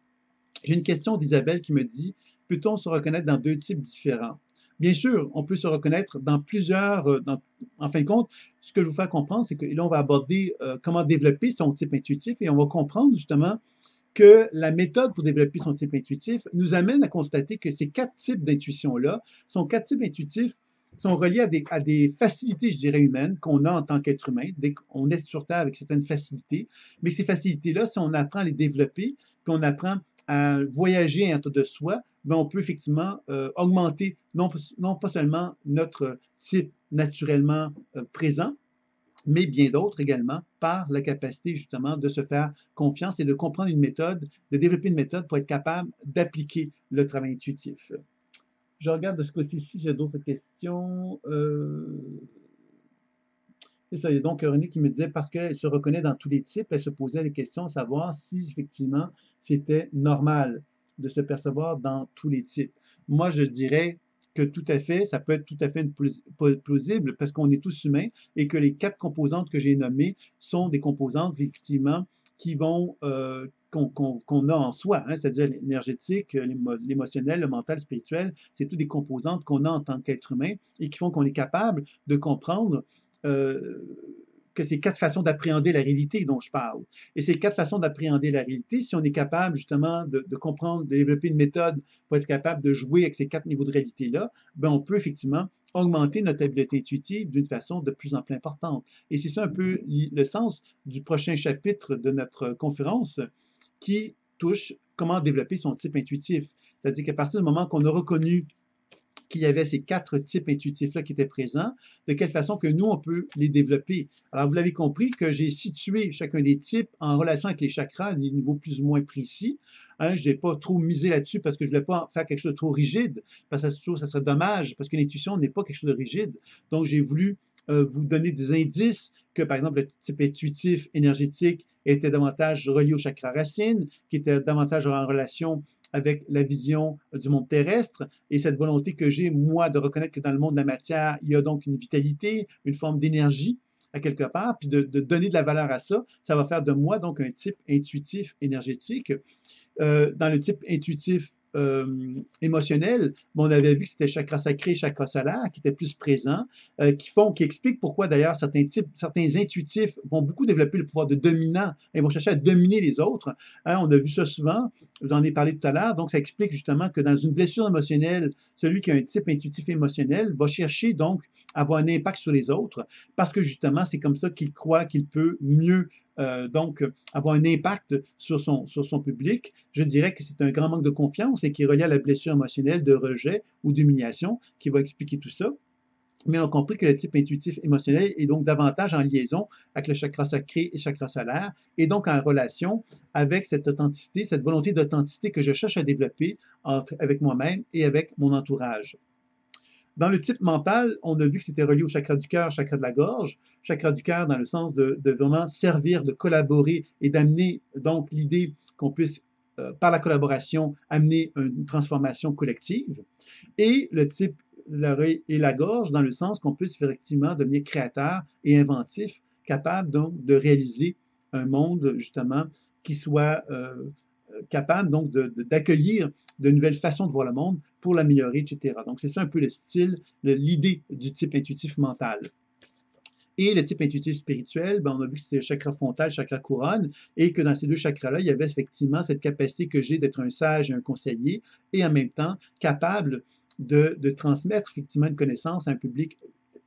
J'ai une question d'Isabelle qui me dit, peut-on se reconnaître dans deux types différents? Bien sûr, on peut se reconnaître dans plusieurs, en fin de compte, ce que je vous fais comprendre, c'est que là, on va aborder comment développer son type intuitif et on va comprendre justement que la méthode pour développer son type intuitif nous amène à constater que ces quatre types d'intuition-là sont quatre types intuitifs sont reliés à des facilités, je dirais, humaines qu'on a en tant qu'être humain. Dès qu'on est sur Terre avec certaines facilités, mais ces facilités-là, si on apprend à les développer, puis on apprend à voyager à l'intérieur de soi, ben on peut effectivement augmenter non pas seulement notre type naturellement présent, mais bien d'autres également par la capacité justement de se faire confiance et de comprendre une méthode, de développer une méthode pour être capable d'appliquer le travail intuitif. Je regarde de ce côté-ci si j'ai d'autres questions. C'est ça, il y a donc René qui me disait, parce qu'elle se reconnaît dans tous les types, elle se posait la question de savoir si effectivement c'était normal de se percevoir dans tous les types. Moi, je dirais que tout à fait, ça peut être tout à fait plausible parce qu'on est tous humains et que les quatre composantes que j'ai nommées sont des composantes effectivement qui vont qu'on a en soi, hein, c'est-à-dire l'énergétique, l'émotionnel, le mental, le spirituel, c'est toutes des composantes qu'on a en tant qu'être humain et qui font qu'on est capable de comprendre euh, que c'est quatre façons d'appréhender la réalité dont je parle. Et ces quatre façons d'appréhender la réalité, si on est capable justement de comprendre, de développer une méthode pour être capable de jouer avec ces quatre niveaux de réalité-là, ben on peut effectivement augmenter notre habileté intuitive d'une façon de plus en plus importante. Et c'est ça un peu le sens du prochain chapitre de notre conférence qui touche comment développer son type intuitif. C'est-à-dire qu'à partir du moment qu'on a reconnu qu'il y avait ces quatre types intuitifs-là qui étaient présents, de quelle façon que nous, on peut les développer. Alors, vous l'avez compris que j'ai situé chacun des types en relation avec les chakras à des niveaux plus ou moins précis. Hein, je n'ai pas trop misé là-dessus parce que je ne voulais pas faire quelque chose de trop rigide, parce que ça serait dommage, parce que l'intuition n'est pas quelque chose de rigide. Donc, j'ai voulu vous donner des indices que, par exemple, le type intuitif énergétique était davantage relié au chakra racine, qui était davantage en relation avec la vision du monde terrestre et cette volonté que j'ai, moi, de reconnaître que dans le monde de la matière, il y a donc une vitalité, une forme d'énergie à quelque part, puis de donner de la valeur à ça, ça va faire de moi donc un type intuitif énergétique. Dans le type intuitif émotionnel, on avait vu que c'était chakra sacré et chakra solaire qui étaient plus présents, qui expliquent pourquoi d'ailleurs certains intuitifs vont beaucoup développer le pouvoir de dominant, ils vont chercher à dominer les autres. Hein, on a vu ça souvent, j'en ai parlé tout à l'heure, donc ça explique justement que dans une blessure émotionnelle, celui qui a un type intuitif émotionnel va chercher donc à avoir un impact sur les autres, parce que justement c'est comme ça qu'il croit qu'il peut mieux donc avoir un impact sur son public. Je dirais que c'est un grand manque de confiance et qui est relié à la blessure émotionnelle de rejet ou d'humiliation qui va expliquer tout ça. Mais on a compris que le type intuitif émotionnel est donc davantage en liaison avec le chakra sacré et chakra solaire, et donc en relation avec cette authenticité, cette volonté d'authenticité que je cherche à développer avec moi-même et avec mon entourage. Dans le type mental, on a vu que c'était relié au chakra du cœur, chakra de la gorge, chakra du cœur dans le sens de vraiment servir, de collaborer et d'amener donc l'idée qu'on puisse, par la collaboration, amener une transformation collective. Et le type l'oreille et la gorge dans le sens qu'on puisse effectivement devenir créateur et inventif, capable donc de réaliser un monde justement qui soit capable donc d'accueillir de nouvelles façons de voir le monde pour l'améliorer, etc. Donc, c'est ça un peu le style, l'idée du type intuitif mental. Et le type intuitif spirituel, ben, on a vu que c'était le chakra frontal, le chakra couronne, et que dans ces deux chakras-là, il y avait effectivement cette capacité que j'ai d'être un sage et un conseiller, et en même temps capable de transmettre effectivement une connaissance à un public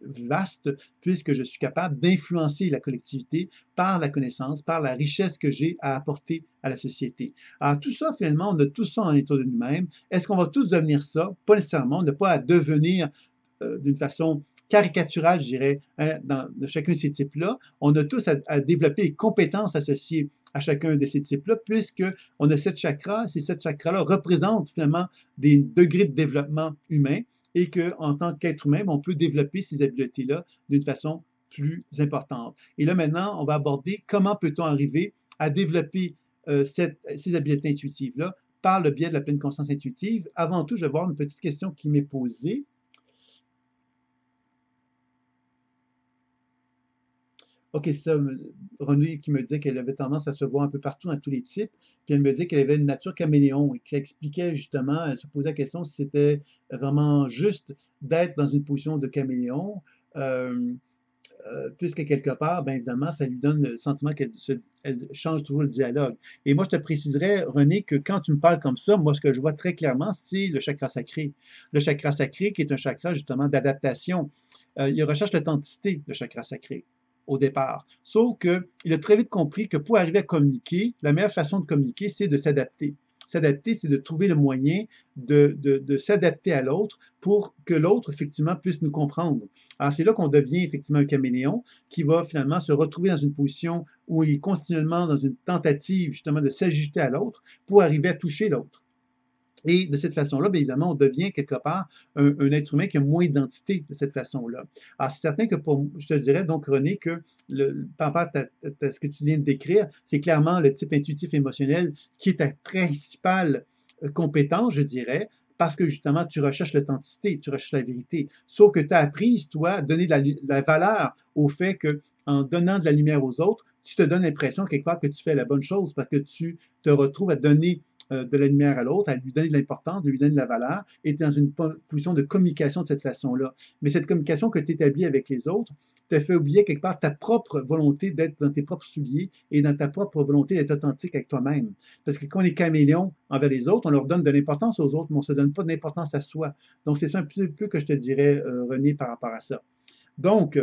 vaste, puisque je suis capable d'influencer la collectivité par la connaissance, par la richesse que j'ai à apporter à la société. Alors tout ça, finalement, on a tout ça en état de nous-mêmes. Est-ce qu'on va tous devenir ça? Pas nécessairement. On n'a pas à devenir d'une façon caricaturale, je dirais, hein, de chacun de ces types-là. On a tous à développer les compétences associées à chacun de ces types-là, puisqu'on a sept chakras. Ces sept chakras-là représentent finalement des degrés de développement humain et qu'en tant qu'être humain, on peut développer ces habiletés-là d'une façon plus importante. Et là, maintenant, on va aborder comment peut-on arriver à développer ces habiletés intuitives-là par le biais de la pleine conscience intuitive. Avant tout, je vais voir une petite question qui m'est posée. OK, c'est ça, Renée qui me disait qu'elle avait tendance à se voir un peu partout dans tous les types, puis elle me dit qu'elle avait une nature caméléon et qui expliquait justement, elle se posait la question si c'était vraiment juste d'être dans une position de caméléon, euh, puisque quelque part, bien évidemment, ça lui donne le sentiment elle change toujours le dialogue. Et moi, je te préciserais, René, que quand tu me parles comme ça, moi, ce que je vois très clairement, c'est le chakra sacré. Le chakra sacré, qui est un chakra justement d'adaptation. Il recherche l'authenticité, le chakra sacré, au départ. Sauf qu'il a très vite compris que pour arriver à communiquer, la meilleure façon de communiquer, c'est de s'adapter. S'adapter, c'est de trouver le moyen de s'adapter à l'autre pour que l'autre, effectivement, puisse nous comprendre. Alors, c'est là qu'on devient effectivement un caméléon qui va finalement se retrouver dans une position où il est continuellement dans une tentative justement de s'ajuster à l'autre pour arriver à toucher l'autre. Et de cette façon-là, bien évidemment, on devient quelque part un être humain qui a moins d'identité de cette façon-là. Alors, c'est certain que je te dirais donc, René, que par rapport à ce que tu viens de décrire, c'est clairement le type intuitif émotionnel qui est ta principale compétence, je dirais, parce que justement, tu recherches l'authenticité, tu recherches la vérité. Sauf que tu as appris, toi, à donner de la valeur au fait qu'en donnant de la lumière aux autres, tu te donnes l'impression quelque part que tu fais la bonne chose parce que tu te retrouves à donner de la lumière à l'autre, à lui donner de l'importance, de lui donner de la valeur, et tu es dans une position de communication de cette façon-là. Mais cette communication que tu établis avec les autres te fait oublier quelque part ta propre volonté d'être dans tes propres souliers et dans ta propre volonté d'être authentique avec toi-même. Parce que quand on est caméléon envers les autres, on leur donne de l'importance aux autres, mais on ne se donne pas d'importance à soi. Donc, c'est ça un peu que je te dirais, René, par rapport à ça. Donc,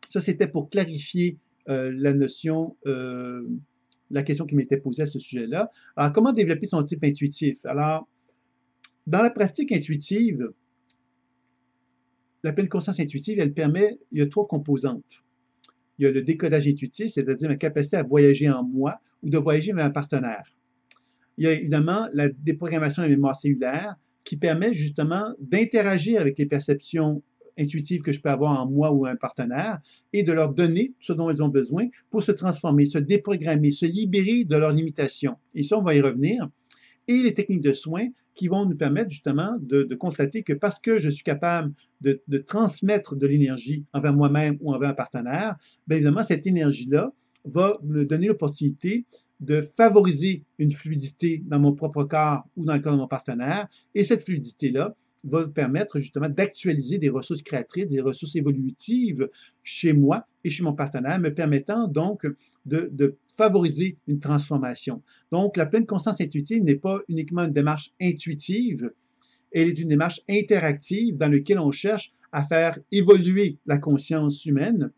ça, c'était pour clarifier la notion la question qui m'était posée à ce sujet-là. Alors, comment développer son type intuitif? Alors, dans la pratique intuitive, la pleine conscience intuitive, il y a trois composantes. Il y a le décodage intuitif, c'est-à-dire ma capacité à voyager en moi ou de voyager avec un partenaire. Il y a évidemment la déprogrammation de la mémoire cellulaire qui permet justement d'interagir avec les perceptions intuitives que je peux avoir en moi ou un partenaire et de leur donner ce dont ils ont besoin pour se transformer, se déprogrammer, se libérer de leurs limitations. Et ça, on va y revenir. Et les techniques de soins qui vont nous permettre justement de constater que parce que je suis capable de transmettre de l'énergie envers moi-même ou envers un partenaire, bien évidemment, cette énergie-là va me donner l'opportunité de favoriser une fluidité dans mon propre corps ou dans le corps de mon partenaire. Et cette fluidité-là va permettre justement d'actualiser des ressources créatrices, des ressources évolutives chez moi et chez mon partenaire, me permettant donc de favoriser une transformation. Donc, la pleine conscience intuitive n'est pas uniquement une démarche intuitive, elle est une démarche interactive dans laquelle on cherche à faire évoluer la conscience humaine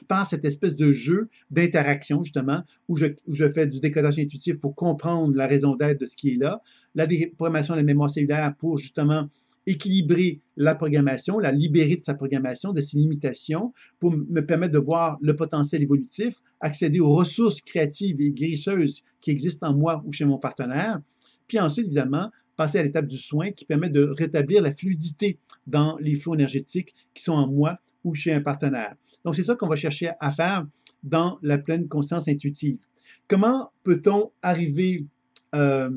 par cette espèce de jeu d'interaction, justement, où je fais du décodage intuitif pour comprendre la raison d'être de ce qui est là, la déprogrammation de la mémoire cellulaire pour justement équilibrer la programmation, la libérer de sa programmation, de ses limitations, pour me permettre de voir le potentiel évolutif, accéder aux ressources créatives et guérisseuses qui existent en moi ou chez mon partenaire. Puis ensuite, évidemment, passer à l'étape du soin qui permet de rétablir la fluidité dans les flots énergétiques qui sont en moi ou chez un partenaire. Donc, c'est ça qu'on va chercher à faire dans la pleine conscience intuitive. Comment peut-on arriver euh,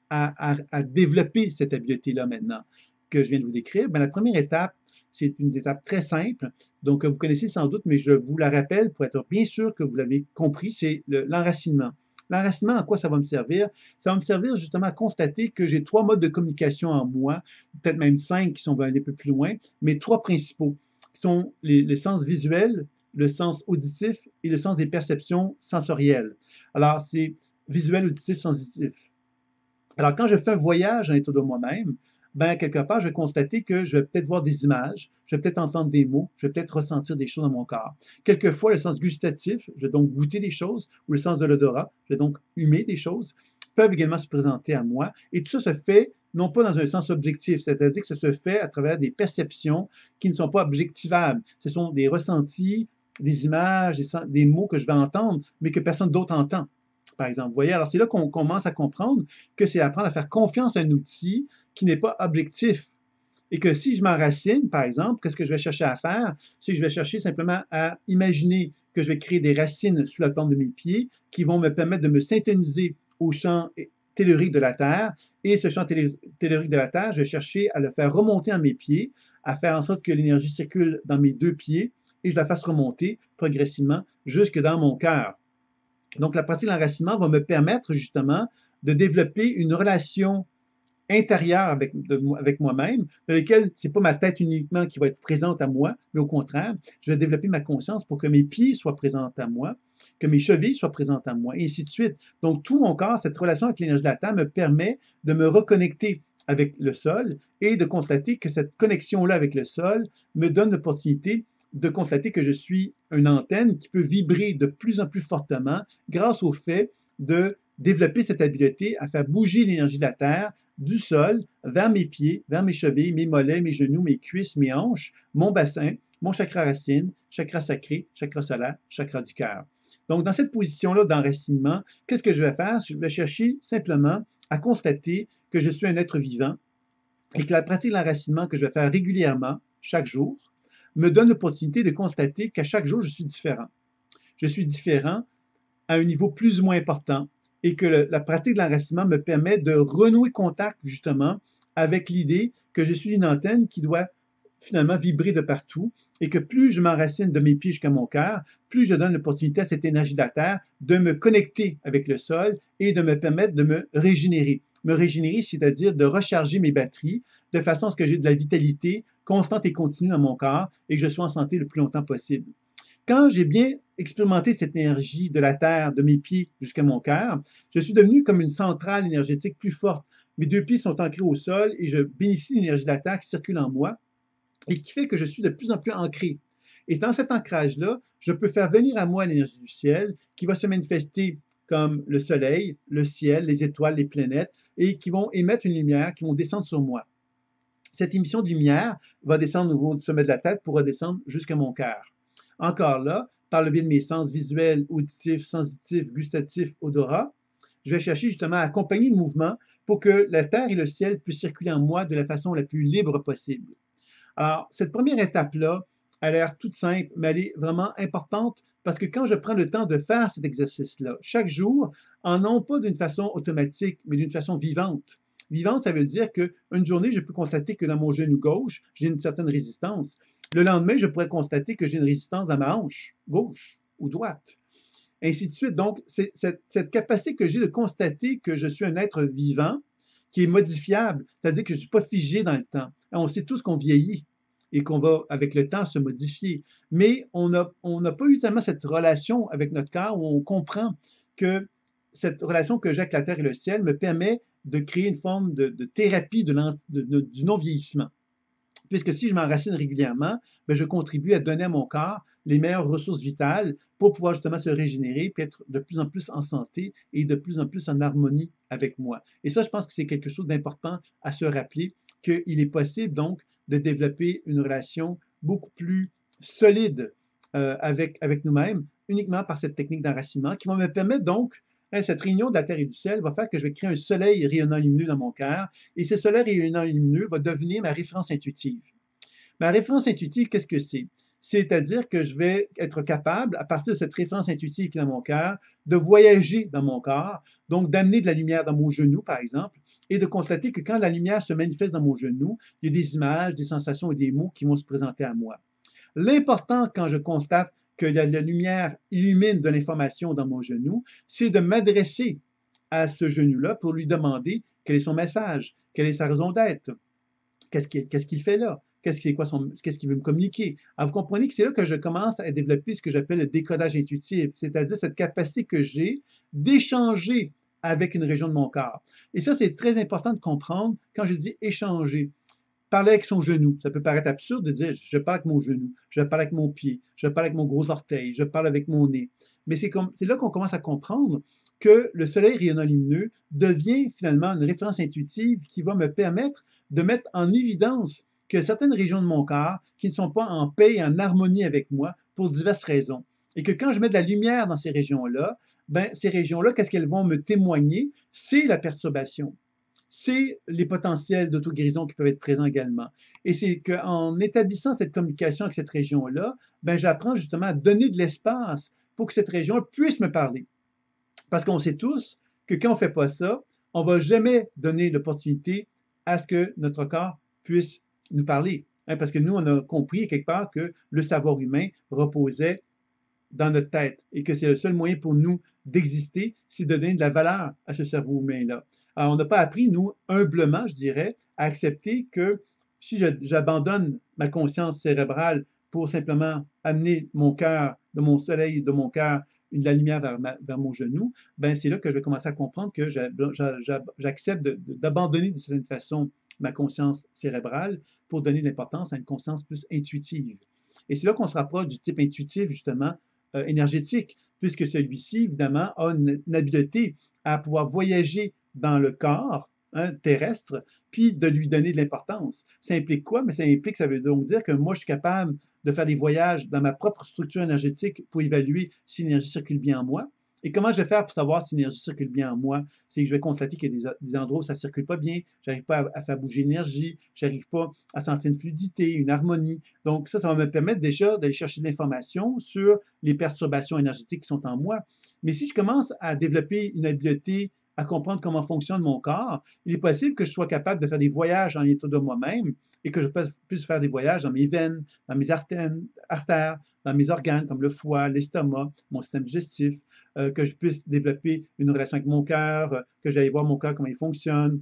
à développer cette habileté-là maintenant que je viens de vous décrire? Bien, la première étape, c'est une étape très simple. Donc, vous connaissez sans doute, mais je vous la rappelle pour être bien sûr que vous l'avez compris, c'est l'enracinement. L'enracinement, à quoi ça va me servir? Ça va me servir justement à constater que j'ai trois modes de communication en moi, peut-être même cinq qui sont aller un peu plus loin, mais trois principaux qui sont les sens visuels, le sens auditif et le sens des perceptions sensorielles. Alors, c'est visuel, auditif, sensitif. Alors, quand je fais un voyage en état de moi-même, ben, quelque part, je vais constater que je vais peut-être voir des images, je vais peut-être entendre des mots, je vais peut-être ressentir des choses dans mon corps. Quelquefois, le sens gustatif, je vais donc goûter des choses, ou le sens de l'odorat, je vais donc humer des choses, peuvent également se présenter à moi. Et tout ça se fait non pas dans un sens objectif, c'est-à-dire que ça se fait à travers des perceptions qui ne sont pas objectivables. Ce sont des ressentis, des images, des mots que je vais entendre, mais que personne d'autre entend, par exemple. Vous voyez, alors c'est là qu'on commence à comprendre que c'est apprendre à faire confiance à un outil qui n'est pas objectif. Et que si je m'enracine, par exemple, qu'est-ce que je vais chercher à faire? C'est que je vais chercher simplement à imaginer que je vais créer des racines sous la plante de mes pieds qui vont me permettre de me syntoniser au champ tellurique de la Terre. Et ce champ tellurique de la Terre, je vais chercher à le faire remonter à mes pieds, à faire en sorte que l'énergie circule dans mes deux pieds et je la fasse remonter progressivement jusque dans mon cœur. Donc, la pratique de l'enracinement va me permettre justement de développer une relation intérieure avec moi-même, dans laquelle ce n'est pas ma tête uniquement qui va être présente à moi, mais au contraire, je vais développer ma conscience pour que mes pieds soient présents à moi, que mes chevilles soient présentes à moi, et ainsi de suite. Donc, tout mon corps, cette relation avec l'énergie de la Terre me permet de me reconnecter avec le sol et de constater que cette connexion-là avec le sol me donne l'opportunité de constater que je suis une antenne qui peut vibrer de plus en plus fortement grâce au fait de développer cette habileté à faire bouger l'énergie de la Terre du sol vers mes pieds, vers mes chevilles, mes mollets, mes genoux, mes cuisses, mes hanches, mon bassin, mon chakra racine, chakra sacré, chakra solaire, chakra du cœur. Donc, dans cette position-là d'enracinement, qu'est-ce que je vais faire? Je vais chercher simplement à constater que je suis un être vivant et que la pratique de l'enracinement que je vais faire régulièrement, chaque jour, me donne l'opportunité de constater qu'à chaque jour, je suis différent. Je suis différent à un niveau plus ou moins important et que la pratique de l'enracinement me permet de renouer contact justement avec l'idée que je suis une antenne qui doit finalement vibrer de partout et que plus je m'enracine de mes pieds jusqu'à mon cœur, plus je donne l'opportunité à cette énergie de la Terre de me connecter avec le sol et de me permettre de me régénérer. Me régénérer, c'est-à-dire de recharger mes batteries de façon à ce que j'ai de la vitalité constante et continue dans mon corps et que je sois en santé le plus longtemps possible. Quand j'ai bien expérimenté cette énergie de la Terre, de mes pieds jusqu'à mon cœur, je suis devenu comme une centrale énergétique plus forte. Mes deux pieds sont ancrés au sol et je bénéficie de l'énergie de la Terre qui circule en moi et qui fait que je suis de plus en plus ancré. Et dans cet ancrage-là, je peux faire venir à moi l'énergie du ciel qui va se manifester comme le soleil, le ciel, les étoiles, les planètes, et qui vont émettre une lumière, qui vont descendre sur moi. Cette émission de lumière va descendre au niveau du sommet de la tête pour redescendre jusqu'à mon cœur. Encore là, par le biais de mes sens visuels, auditifs, sensitifs, gustatifs, odorat, je vais chercher justement à accompagner le mouvement pour que la terre et le ciel puissent circuler en moi de la façon la plus libre possible. Alors, cette première étape-là, elle a l'air toute simple, mais elle est vraiment importante parce que quand je prends le temps de faire cet exercice-là, chaque jour, en non pas d'une façon automatique, mais d'une façon vivante. Vivante, ça veut dire qu'une journée, je peux constater que dans mon genou gauche, j'ai une certaine résistance. Le lendemain, je pourrais constater que j'ai une résistance dans ma hanche, gauche ou droite. Ainsi de suite. Donc, c'est cette capacité que j'ai de constater que je suis un être vivant qui est modifiable, c'est-à-dire que je ne suis pas figé dans le temps. On sait tous qu'on vieillit et qu'on va, avec le temps, se modifier. Mais on n'a pas eu tellement cette relation avec notre corps où on comprend que cette relation que j'ai avec la terre et le ciel me permet de créer une forme de thérapie du non-vieillissement. Puisque si je m'enracine régulièrement, bien, je contribue à donner à mon corps les meilleures ressources vitales pour pouvoir justement se régénérer et être de plus en plus en santé et de plus en plus en harmonie avec moi. Et ça, je pense que c'est quelque chose d'important à se rappeler, qu'il est possible donc de développer une relation beaucoup plus solide avec nous-mêmes uniquement par cette technique d'enracinement qui va me permettre donc cette réunion de la Terre et du ciel va faire que je vais créer un soleil rayonnant lumineux dans mon cœur et ce soleil rayonnant lumineux va devenir ma référence intuitive. Ma référence intuitive, qu'est-ce que c'est? C'est-à-dire que je vais être capable, à partir de cette référence intuitive qui est dans mon cœur, de voyager dans mon corps, donc d'amener de la lumière dans mon genou, par exemple, et de constater que quand la lumière se manifeste dans mon genou, il y a des images, des sensations et des mots qui vont se présenter à moi. L'important quand je constate que la lumière illumine de l'information dans mon genou, c'est de m'adresser à ce genou-là pour lui demander quel est son message, quelle est sa raison d'être, qu'est-ce qu'il fait là, qu'est-ce qu'il veut me communiquer. Alors, vous comprenez que c'est là que je commence à développer ce que j'appelle le décodage intuitif, c'est-à-dire cette capacité que j'ai d'échanger avec une région de mon corps. Et ça, c'est très important de comprendre quand je dis échanger. Parler avec son genou. Ça peut paraître absurde de dire je parle avec mon genou, je parle avec mon pied, je parle avec mon gros orteil, je parle avec mon nez. Mais c'est là qu'on commence à comprendre que le soleil rayonnant lumineux devient finalement une référence intuitive qui va me permettre de mettre en évidence que certaines régions de mon corps qui ne sont pas en paix et en harmonie avec moi pour diverses raisons. Et que quand je mets de la lumière dans ces régions-là, ben, ces régions-là, qu'est-ce qu'elles vont me témoigner? C'est la perturbation. C'est les potentiels d'auto-guérison qui peuvent être présents également. Et c'est qu'en établissant cette communication avec cette région-là, ben, j'apprends justement à donner de l'espace pour que cette région puisse me parler. Parce qu'on sait tous que quand on ne fait pas ça, on ne va jamais donner l'opportunité à ce que notre corps puisse nous parler. Hein, parce que nous, on a compris quelque part que le savoir humain reposait dans notre tête et que c'est le seul moyen pour nous d'exister, c'est de donner de la valeur à ce cerveau humain-là. Alors, on n'a pas appris, nous, humblement, je dirais, à accepter que si j'abandonne ma conscience cérébrale pour simplement amener mon cœur, de mon soleil, de mon cœur, de la lumière vers mon genou, ben c'est là que je vais commencer à comprendre que j'accepte d'abandonner d'une certaine façon ma conscience cérébrale pour donner de l'importance à une conscience plus intuitive. Et c'est là qu'on se rapproche du type intuitif, justement, énergétique, puisque celui-ci, évidemment, a une habileté à pouvoir voyager dans le corps hein, terrestre, puis de lui donner de l'importance. Ça implique quoi? Mais ça implique, ça veut donc dire que moi, je suis capable de faire des voyages dans ma propre structure énergétique pour évaluer si l'énergie circule bien en moi. Et comment je vais faire pour savoir si l'énergie circule bien en moi? C'est que je vais constater qu'il y a des endroits où ça ne circule pas bien, je n'arrive pas à faire bouger l'énergie, je n'arrive pas à sentir une fluidité, une harmonie. Donc ça va me permettre déjà d'aller chercher de l'information sur les perturbations énergétiques qui sont en moi. Mais si je commence à développer une habileté à comprendre comment fonctionne mon corps, il est possible que je sois capable de faire des voyages en état de moi-même et que je puisse faire des voyages dans mes veines, dans mes artères, dans mes organes comme le foie, l'estomac, mon système digestif, que je puisse développer une relation avec mon cœur, que j'aille voir mon cœur, comment il fonctionne.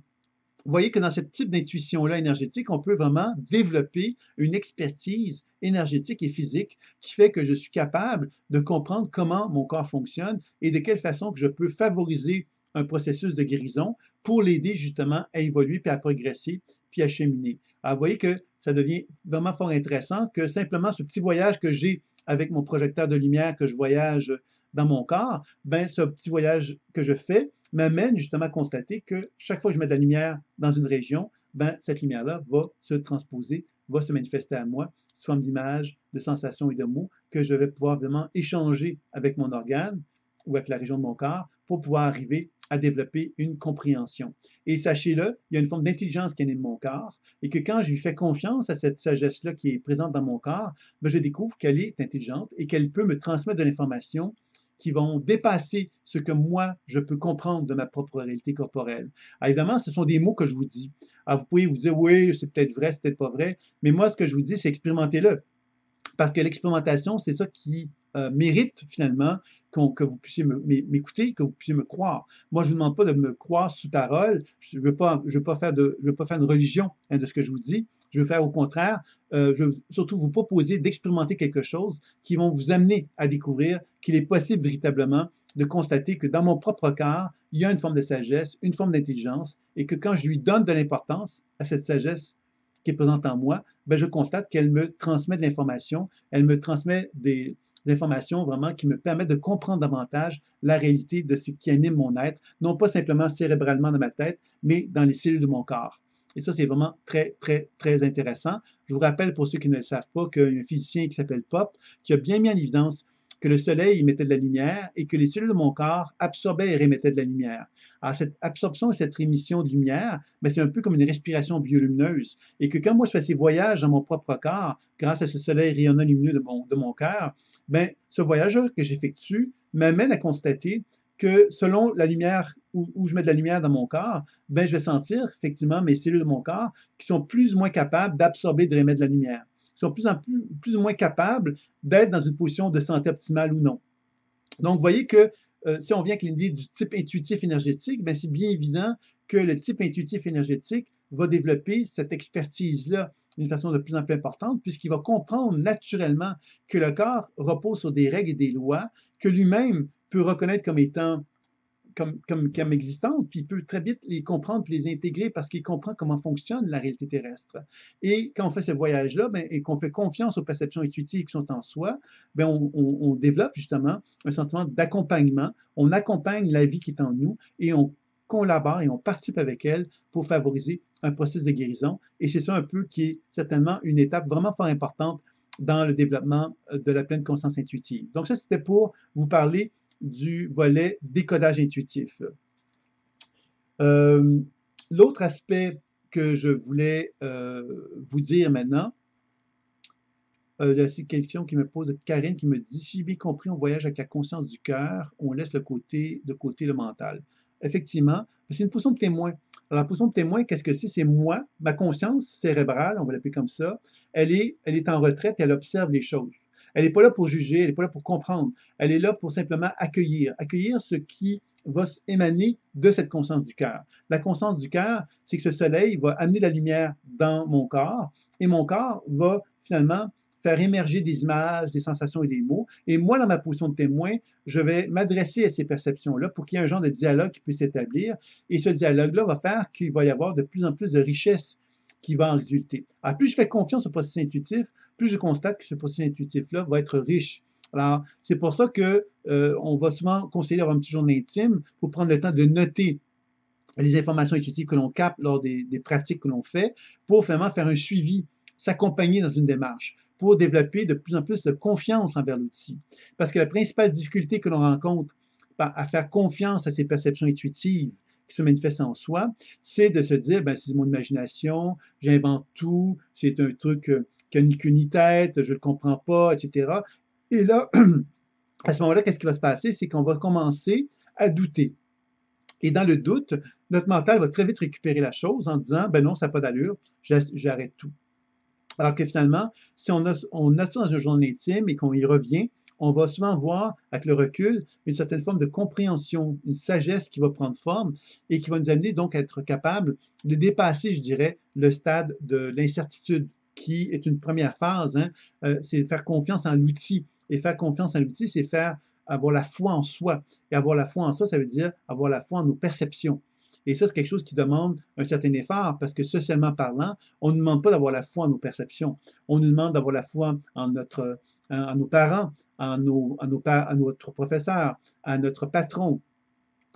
Vous voyez que dans ce type d'intuition-là énergétique, on peut vraiment développer une expertise énergétique et physique qui fait que je suis capable de comprendre comment mon corps fonctionne et de quelle façon que je peux favoriser un processus de guérison pour l'aider justement à évoluer puis à progresser puis à cheminer. Alors, vous voyez que ça devient vraiment fort intéressant que simplement ce petit voyage que j'ai avec mon projecteur de lumière que je voyage dans mon corps, ben ce petit voyage que je fais m'amène justement à constater que chaque fois que je mets de la lumière dans une région, ben cette lumière-là va se transposer, va se manifester à moi sous forme d'images, de sensations et de mots que je vais pouvoir vraiment échanger avec mon organe ou avec la région de mon corps pour pouvoir arriver à développer une compréhension. Et sachez-le, il y a une forme d'intelligence qui anime mon corps et que quand je lui fais confiance à cette sagesse-là qui est présente dans mon corps, ben je découvre qu'elle est intelligente et qu'elle peut me transmettre de l'information qui vont dépasser ce que moi, je peux comprendre de ma propre réalité corporelle. Alors, évidemment, ce sont des mots que je vous dis. Alors, vous pouvez vous dire, oui, c'est peut-être vrai, c'est peut-être pas vrai, mais moi, ce que je vous dis, c'est expérimentez-le. Parce que l'expérimentation, c'est ça qui mérite finalement que vous puissiez m'écouter, que vous puissiez me croire. Moi, je ne vous demande pas de me croire sous parole. Je ne veux pas, faire une religion hein, de ce que je vous dis. Je veux faire au contraire, je veux surtout vous proposer d'expérimenter quelque chose qui vont vous amener à découvrir qu'il est possible véritablement de constater que dans mon propre corps, il y a une forme de sagesse, une forme d'intelligence, et que quand je lui donne de l'importance à cette sagesse qui est présente en moi, ben, je constate qu'elle me transmet de l'information, elle me transmet des informations vraiment qui me permettent de comprendre davantage la réalité de ce qui anime mon être, non pas simplement cérébralement dans ma tête, mais dans les cellules de mon corps. Et ça, c'est vraiment très, très, très intéressant. Je vous rappelle, pour ceux qui ne le savent pas, qu'il y a un physicien qui s'appelle Pop, qui a bien mis en évidence que le soleil émettait de la lumière et que les cellules de mon corps absorbaient et rémettaient de la lumière. Alors, cette absorption et cette rémission de lumière, ben, c'est un peu comme une respiration biolumineuse. Et que quand moi, je fais ces voyages dans mon propre corps, grâce à ce soleil rayonnant lumineux de mon cœur, ben, ce voyage que j'effectue m'amène à constater que selon la lumière, où je mets de la lumière dans mon corps, ben, je vais sentir effectivement mes cellules de mon corps qui sont plus ou moins capables d'absorber et de rémettre de la lumière, qui sont plus ou moins capables d'être dans une position de santé optimale ou non. Donc, vous voyez que si on vient avec l'idée du type intuitif énergétique, ben, c'est bien évident que le type intuitif énergétique va développer cette expertise-là d'une façon de plus en plus importante, puisqu'il va comprendre naturellement que le corps repose sur des règles et des lois que lui-même peut reconnaître comme étant comme existantes, puis il peut très vite les comprendre puis les intégrer parce qu'il comprend comment fonctionne la réalité terrestre. Et quand on fait ce voyage-là, ben, et qu'on fait confiance aux perceptions intuitives qui sont en soi, ben, on développe justement un sentiment d'accompagnement. On accompagne la vie qui est en nous et on collabore et on participe avec elle pour favoriser un processus de guérison. Et c'est ça un peu qui est certainement une étape vraiment fort importante dans le développement de la pleine conscience intuitive. Donc ça, c'était pour vous parler du volet décodage intuitif. L'autre aspect que je voulais vous dire maintenant, c'est une question qui me pose de Karine qui me dit, si j'ai bien compris, on voyage avec la conscience du cœur, on laisse de côté le mental. Effectivement, c'est une position de témoin. Alors, la position de témoin, qu'est-ce que c'est? C'est moi, ma conscience cérébrale, on va l'appeler comme ça, elle est en retraite et elle observe les choses. Elle n'est pas là pour juger, elle n'est pas là pour comprendre. Elle est là pour simplement accueillir ce qui va émaner de cette conscience du cœur. La conscience du cœur, c'est que ce soleil va amener la lumière dans mon corps et mon corps va finalement faire émerger des images, des sensations et des mots. Et moi, dans ma position de témoin, je vais m'adresser à ces perceptions-là pour qu'il y ait un genre de dialogue qui puisse s'établir. Et ce dialogue-là va faire qu'il va y avoir de plus en plus de richesse qui va en résulter. Alors, plus je fais confiance au processus intuitif, plus je constate que ce processus intuitif-là va être riche. Alors, c'est pour ça que on va souvent conseiller d'avoir un petit journal intime pour prendre le temps de noter les informations intuitives que l'on capte lors des pratiques que l'on fait pour vraiment faire un suivi, s'accompagner dans une démarche, pour développer de plus en plus de confiance envers l'outil. Parce que la principale difficulté que l'on rencontre à faire confiance à ces perceptions intuitives qui se manifestent en soi, c'est de se dire, ben, c'est mon imagination, j'invente tout, c'est un truc qui n'a ni queue ni tête, je ne le comprends pas, etc. Et là, à ce moment-là, qu'est-ce qui va se passer? C'est qu'on va commencer à douter. Et dans le doute, notre mental va très vite récupérer la chose en disant, ben non, ça n'a pas d'allure, j'arrête tout. Alors que finalement, si on note ça dans un journal intime et qu'on y revient, on va souvent voir, avec le recul, une certaine forme de compréhension, une sagesse qui va prendre forme et qui va nous amener donc à être capable de dépasser, je dirais, le stade de l'incertitude, qui est une première phase. Hein. C'est faire confiance en l'outil. Et faire confiance en l'outil, c'est avoir la foi en soi. Et avoir la foi en soi, ça veut dire avoir la foi en nos perceptions. Et ça, c'est quelque chose qui demande un certain effort parce que socialement parlant, on ne demande pas d'avoir la foi en nos perceptions. On nous demande d'avoir la foi en nos parents, à notre professeur, à notre patron,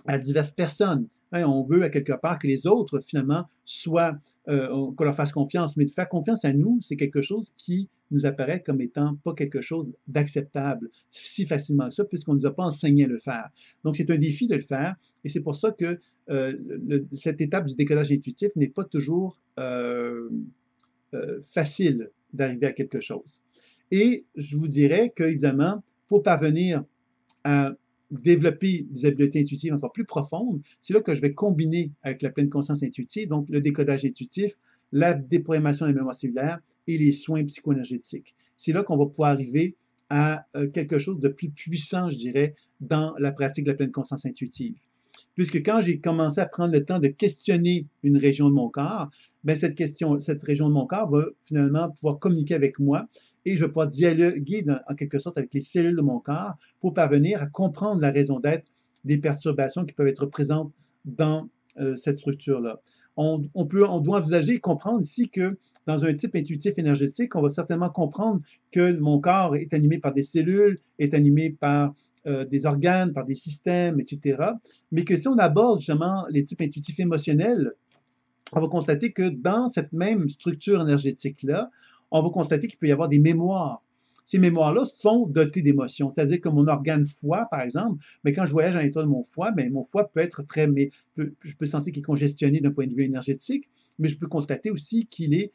à diverses personnes. Hein, on veut à quelque part que les autres, finalement, qu'on leur fasse confiance. Mais de faire confiance à nous, c'est quelque chose qui nous apparaît comme étant pas quelque chose d'acceptable si facilement que ça, puisqu'on ne nous a pas enseigné à le faire. Donc, c'est un défi de le faire. Et c'est pour ça que cette étape du décollage intuitif n'est pas toujours facile d'arriver à quelque chose. Et je vous dirais qu'évidemment, pour parvenir à développer des habiletés intuitives encore plus profondes, c'est là que je vais combiner avec la pleine conscience intuitive, donc le décodage intuitif, la déprogrammation de la mémoire cellulaire et les soins psycho-énergétiques. C'est là qu'on va pouvoir arriver à quelque chose de plus puissant, je dirais, dans la pratique de la pleine conscience intuitive. Puisque quand j'ai commencé à prendre le temps de questionner une région de mon corps, ben cette région de mon corps va finalement pouvoir communiquer avec moi et je vais pouvoir dialoguer en quelque sorte avec les cellules de mon corps pour parvenir à comprendre la raison d'être des perturbations qui peuvent être présentes dans cette structure-là. On doit envisager et comprendre ici que dans un type intuitif énergétique, on va certainement comprendre que mon corps est animé par des cellules, est animé par des organes, par des systèmes, etc. Mais que si on aborde justement les types intuitifs émotionnels, on va constater que dans cette même structure énergétique-là, on va constater qu'il peut y avoir des mémoires. Ces mémoires-là sont dotées d'émotions. C'est-à-dire que mon organe foie, par exemple, mais quand je voyage à l'intérieur de mon foie, mais mon foie peut être je peux sentir qu'il est congestionné d'un point de vue énergétique, mais je peux constater aussi qu'il est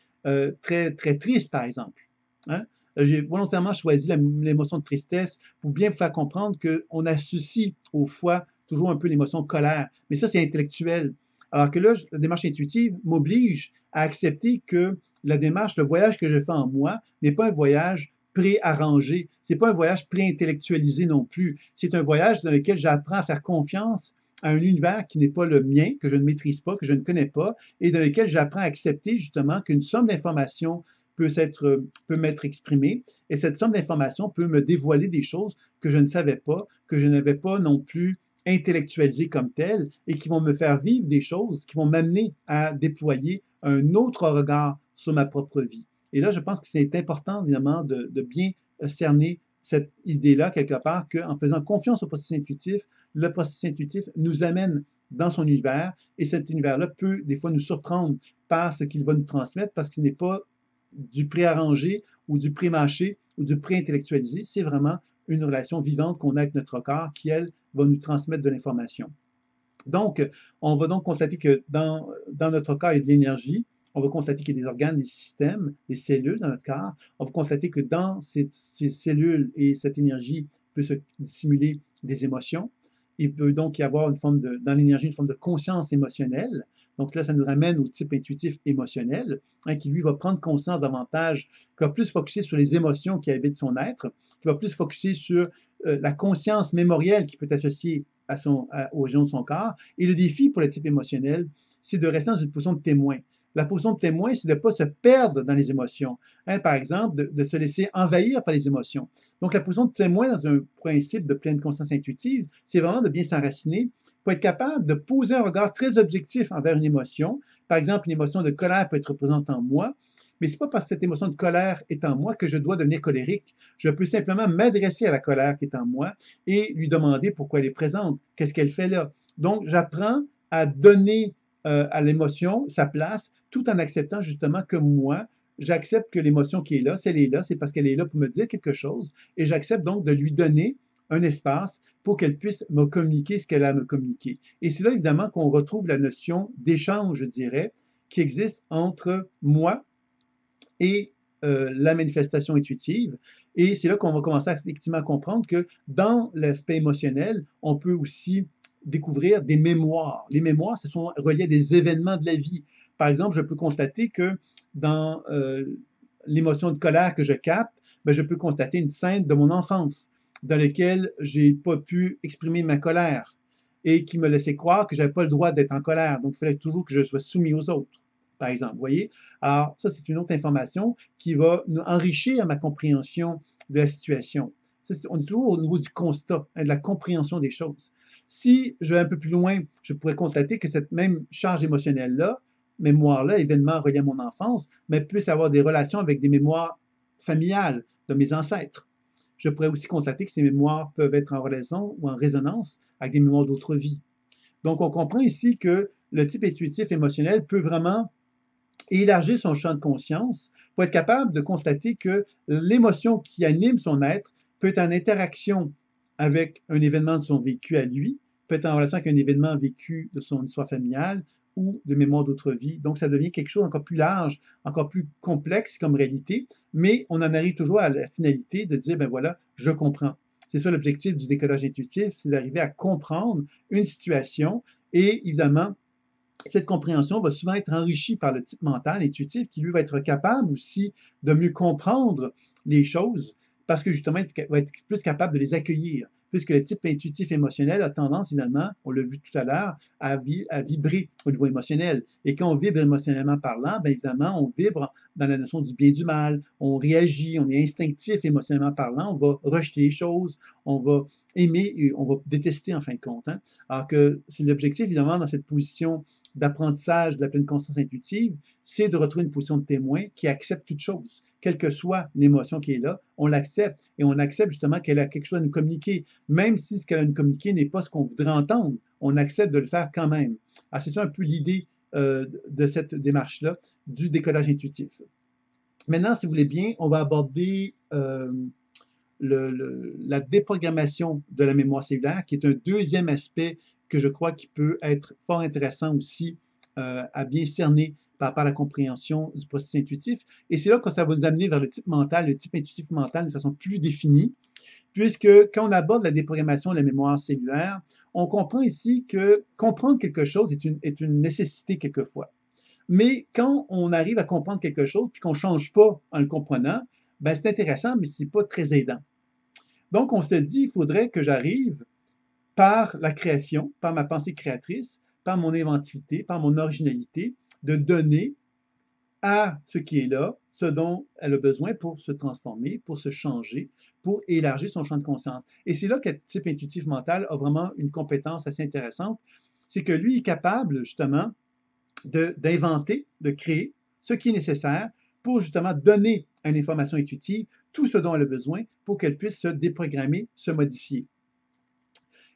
très, très triste, par exemple. Hein? J'ai volontairement choisi l'émotion de tristesse pour bien vous faire comprendre qu'on associe au foie toujours un peu l'émotion de colère. Mais ça, c'est intellectuel. Alors que là, la démarche intuitive m'oblige à accepter que la démarche, le voyage que je fais en moi n'est pas un voyage pré-arrangé, c'est pas un voyage pré-intellectualisé non plus. C'est un voyage dans lequel j'apprends à faire confiance à un univers qui n'est pas le mien, que je ne maîtrise pas, que je ne connais pas, et dans lequel j'apprends à accepter justement qu'une somme d'informations peut m'être exprimée, et cette somme d'informations peut me dévoiler des choses que je ne savais pas, que je n'avais pas non plus intellectualisées comme telles, et qui vont me faire vivre des choses qui vont m'amener à déployer un autre regard sur ma propre vie. Et là, je pense que c'est important, évidemment, de bien cerner cette idée-là, quelque part, qu'en faisant confiance au processus intuitif, le processus intuitif nous amène dans son univers, et cet univers-là peut des fois nous surprendre par ce qu'il va nous transmettre, parce qu'il n'est pas du préarrangé ou du pré-mâché ou du pré-intellectualisé, c'est vraiment une relation vivante qu'on a avec notre corps qui, elle, va nous transmettre de l'information. Donc, on va donc constater que dans notre corps, il y a de l'énergie. On va constater qu'il y a des organes, des systèmes, des cellules dans notre corps. On va constater que dans ces cellules et cette énergie peut se dissimuler des émotions. Il peut donc y avoir dans l'énergie une forme de conscience émotionnelle. Donc là, ça nous ramène au type intuitif émotionnel, hein, qui lui va prendre conscience davantage, qui va plus focuser sur les émotions qui habitent son être, qui va plus focuser sur la conscience mémorielle qui peut être associée aux régions de son corps. Et le défi pour le type émotionnel, c'est de rester dans une position de témoin. La position de témoin, c'est de ne pas se perdre dans les émotions. Hein, par exemple, de se laisser envahir par les émotions. Donc, la position de témoin dans un principe de pleine conscience intuitive, c'est vraiment de bien s'enraciner pour être capable de poser un regard très objectif envers une émotion. Par exemple, une émotion de colère peut être présente en moi, mais ce n'est pas parce que cette émotion de colère est en moi que je dois devenir colérique. Je peux simplement m'adresser à la colère qui est en moi et lui demander pourquoi elle est présente, qu'est-ce qu'elle fait là. Donc, j'apprends à donner à l'émotion sa place, tout en acceptant justement que moi, j'accepte que l'émotion qui est là, si elle est là, c'est parce qu'elle est là pour me dire quelque chose, et j'accepte donc de lui donner un espace pour qu'elle puisse me communiquer ce qu'elle a à me communiquer. Et c'est là, évidemment, qu'on retrouve la notion d'échange, je dirais, qui existe entre moi et la manifestation intuitive. Et c'est là qu'on va commencer à effectivement comprendre que dans l'aspect émotionnel, on peut aussi découvrir des mémoires. Les mémoires, ce sont reliés à des événements de la vie. Par exemple, je peux constater que dans l'émotion de colère que je capte, ben, je peux constater une scène de mon enfance dans laquelle j'ai pas pu exprimer ma colère et qui me laissait croire que j'avais pas le droit d'être en colère. Donc, il fallait toujours que je sois soumis aux autres, par exemple. Vous voyez? Alors, ça, c'est une autre information qui va nous enrichir ma compréhension de la situation. Ça, on est toujours au niveau du constat, hein, de la compréhension des choses. Si je vais un peu plus loin, je pourrais constater que cette même charge émotionnelle-là, mémoire-là, événement relié à mon enfance, mais puisse avoir des relations avec des mémoires familiales de mes ancêtres. Je pourrais aussi constater que ces mémoires peuvent être en relation ou en résonance avec des mémoires d'autres vies. Donc, on comprend ici que le type intuitif émotionnel peut vraiment élargir son champ de conscience pour être capable de constater que l'émotion qui anime son être peut être en interaction avec un événement de son vécu à lui, peut être en relation avec un événement vécu de son histoire familiale ou de mémoire d'autres vies. Donc, ça devient quelque chose encore plus large, encore plus complexe comme réalité, mais on en arrive toujours à la finalité de dire, ben voilà, je comprends. C'est ça l'objectif du décodage intuitif, c'est d'arriver à comprendre une situation et évidemment, cette compréhension va souvent être enrichie par le type mental intuitif qui, lui, va être capable aussi de mieux comprendre les choses parce que, justement, il va être plus capable de les accueillir. Puisque le type intuitif émotionnel a tendance, finalement, on l'a vu tout à l'heure, à vibrer au niveau émotionnel. Et quand on vibre émotionnellement parlant, bien évidemment, on vibre dans la notion du bien et du mal, on réagit, on est instinctif émotionnellement parlant, on va rejeter les choses, on va aimer et on va détester en fin de compte. Hein. Alors que c'est l'objectif, évidemment, dans cette position d'apprentissage de la pleine conscience intuitive, c'est de retrouver une position de témoin qui accepte toute chose. Quelle que soit l'émotion qui est là, on l'accepte et on accepte justement qu'elle a quelque chose à nous communiquer, même si ce qu'elle a à nous communiquer n'est pas ce qu'on voudrait entendre, on accepte de le faire quand même. Alors, c'est ça un peu l'idée de cette démarche-là du décodage intuitif. Maintenant, si vous voulez bien, on va aborder la déprogrammation de la mémoire cellulaire, qui est un deuxième aspect que je crois qui peut être fort intéressant aussi à bien cerner par rapport à la compréhension du processus intuitif. Et c'est là que ça va nous amener vers le type mental, le type intuitif mental de façon plus définie, puisque quand on aborde la déprogrammation de la mémoire cellulaire, on comprend ici que comprendre quelque chose est une nécessité quelquefois. Mais quand on arrive à comprendre quelque chose puis qu'on ne change pas en le comprenant, ben c'est intéressant, mais ce n'est pas très aidant. Donc, on se dit, il faudrait que j'arrive par la création, par ma pensée créatrice, par mon inventivité, par mon originalité, de donner à ce qui est là ce dont elle a besoin pour se transformer, pour se changer, pour élargir son champ de conscience. Et c'est là que le type intuitif mental a vraiment une compétence assez intéressante. C'est que lui est capable, justement, d'inventer, de créer ce qui est nécessaire pour justement donner à une information intuitive tout ce dont elle a besoin pour qu'elle puisse se déprogrammer, se modifier.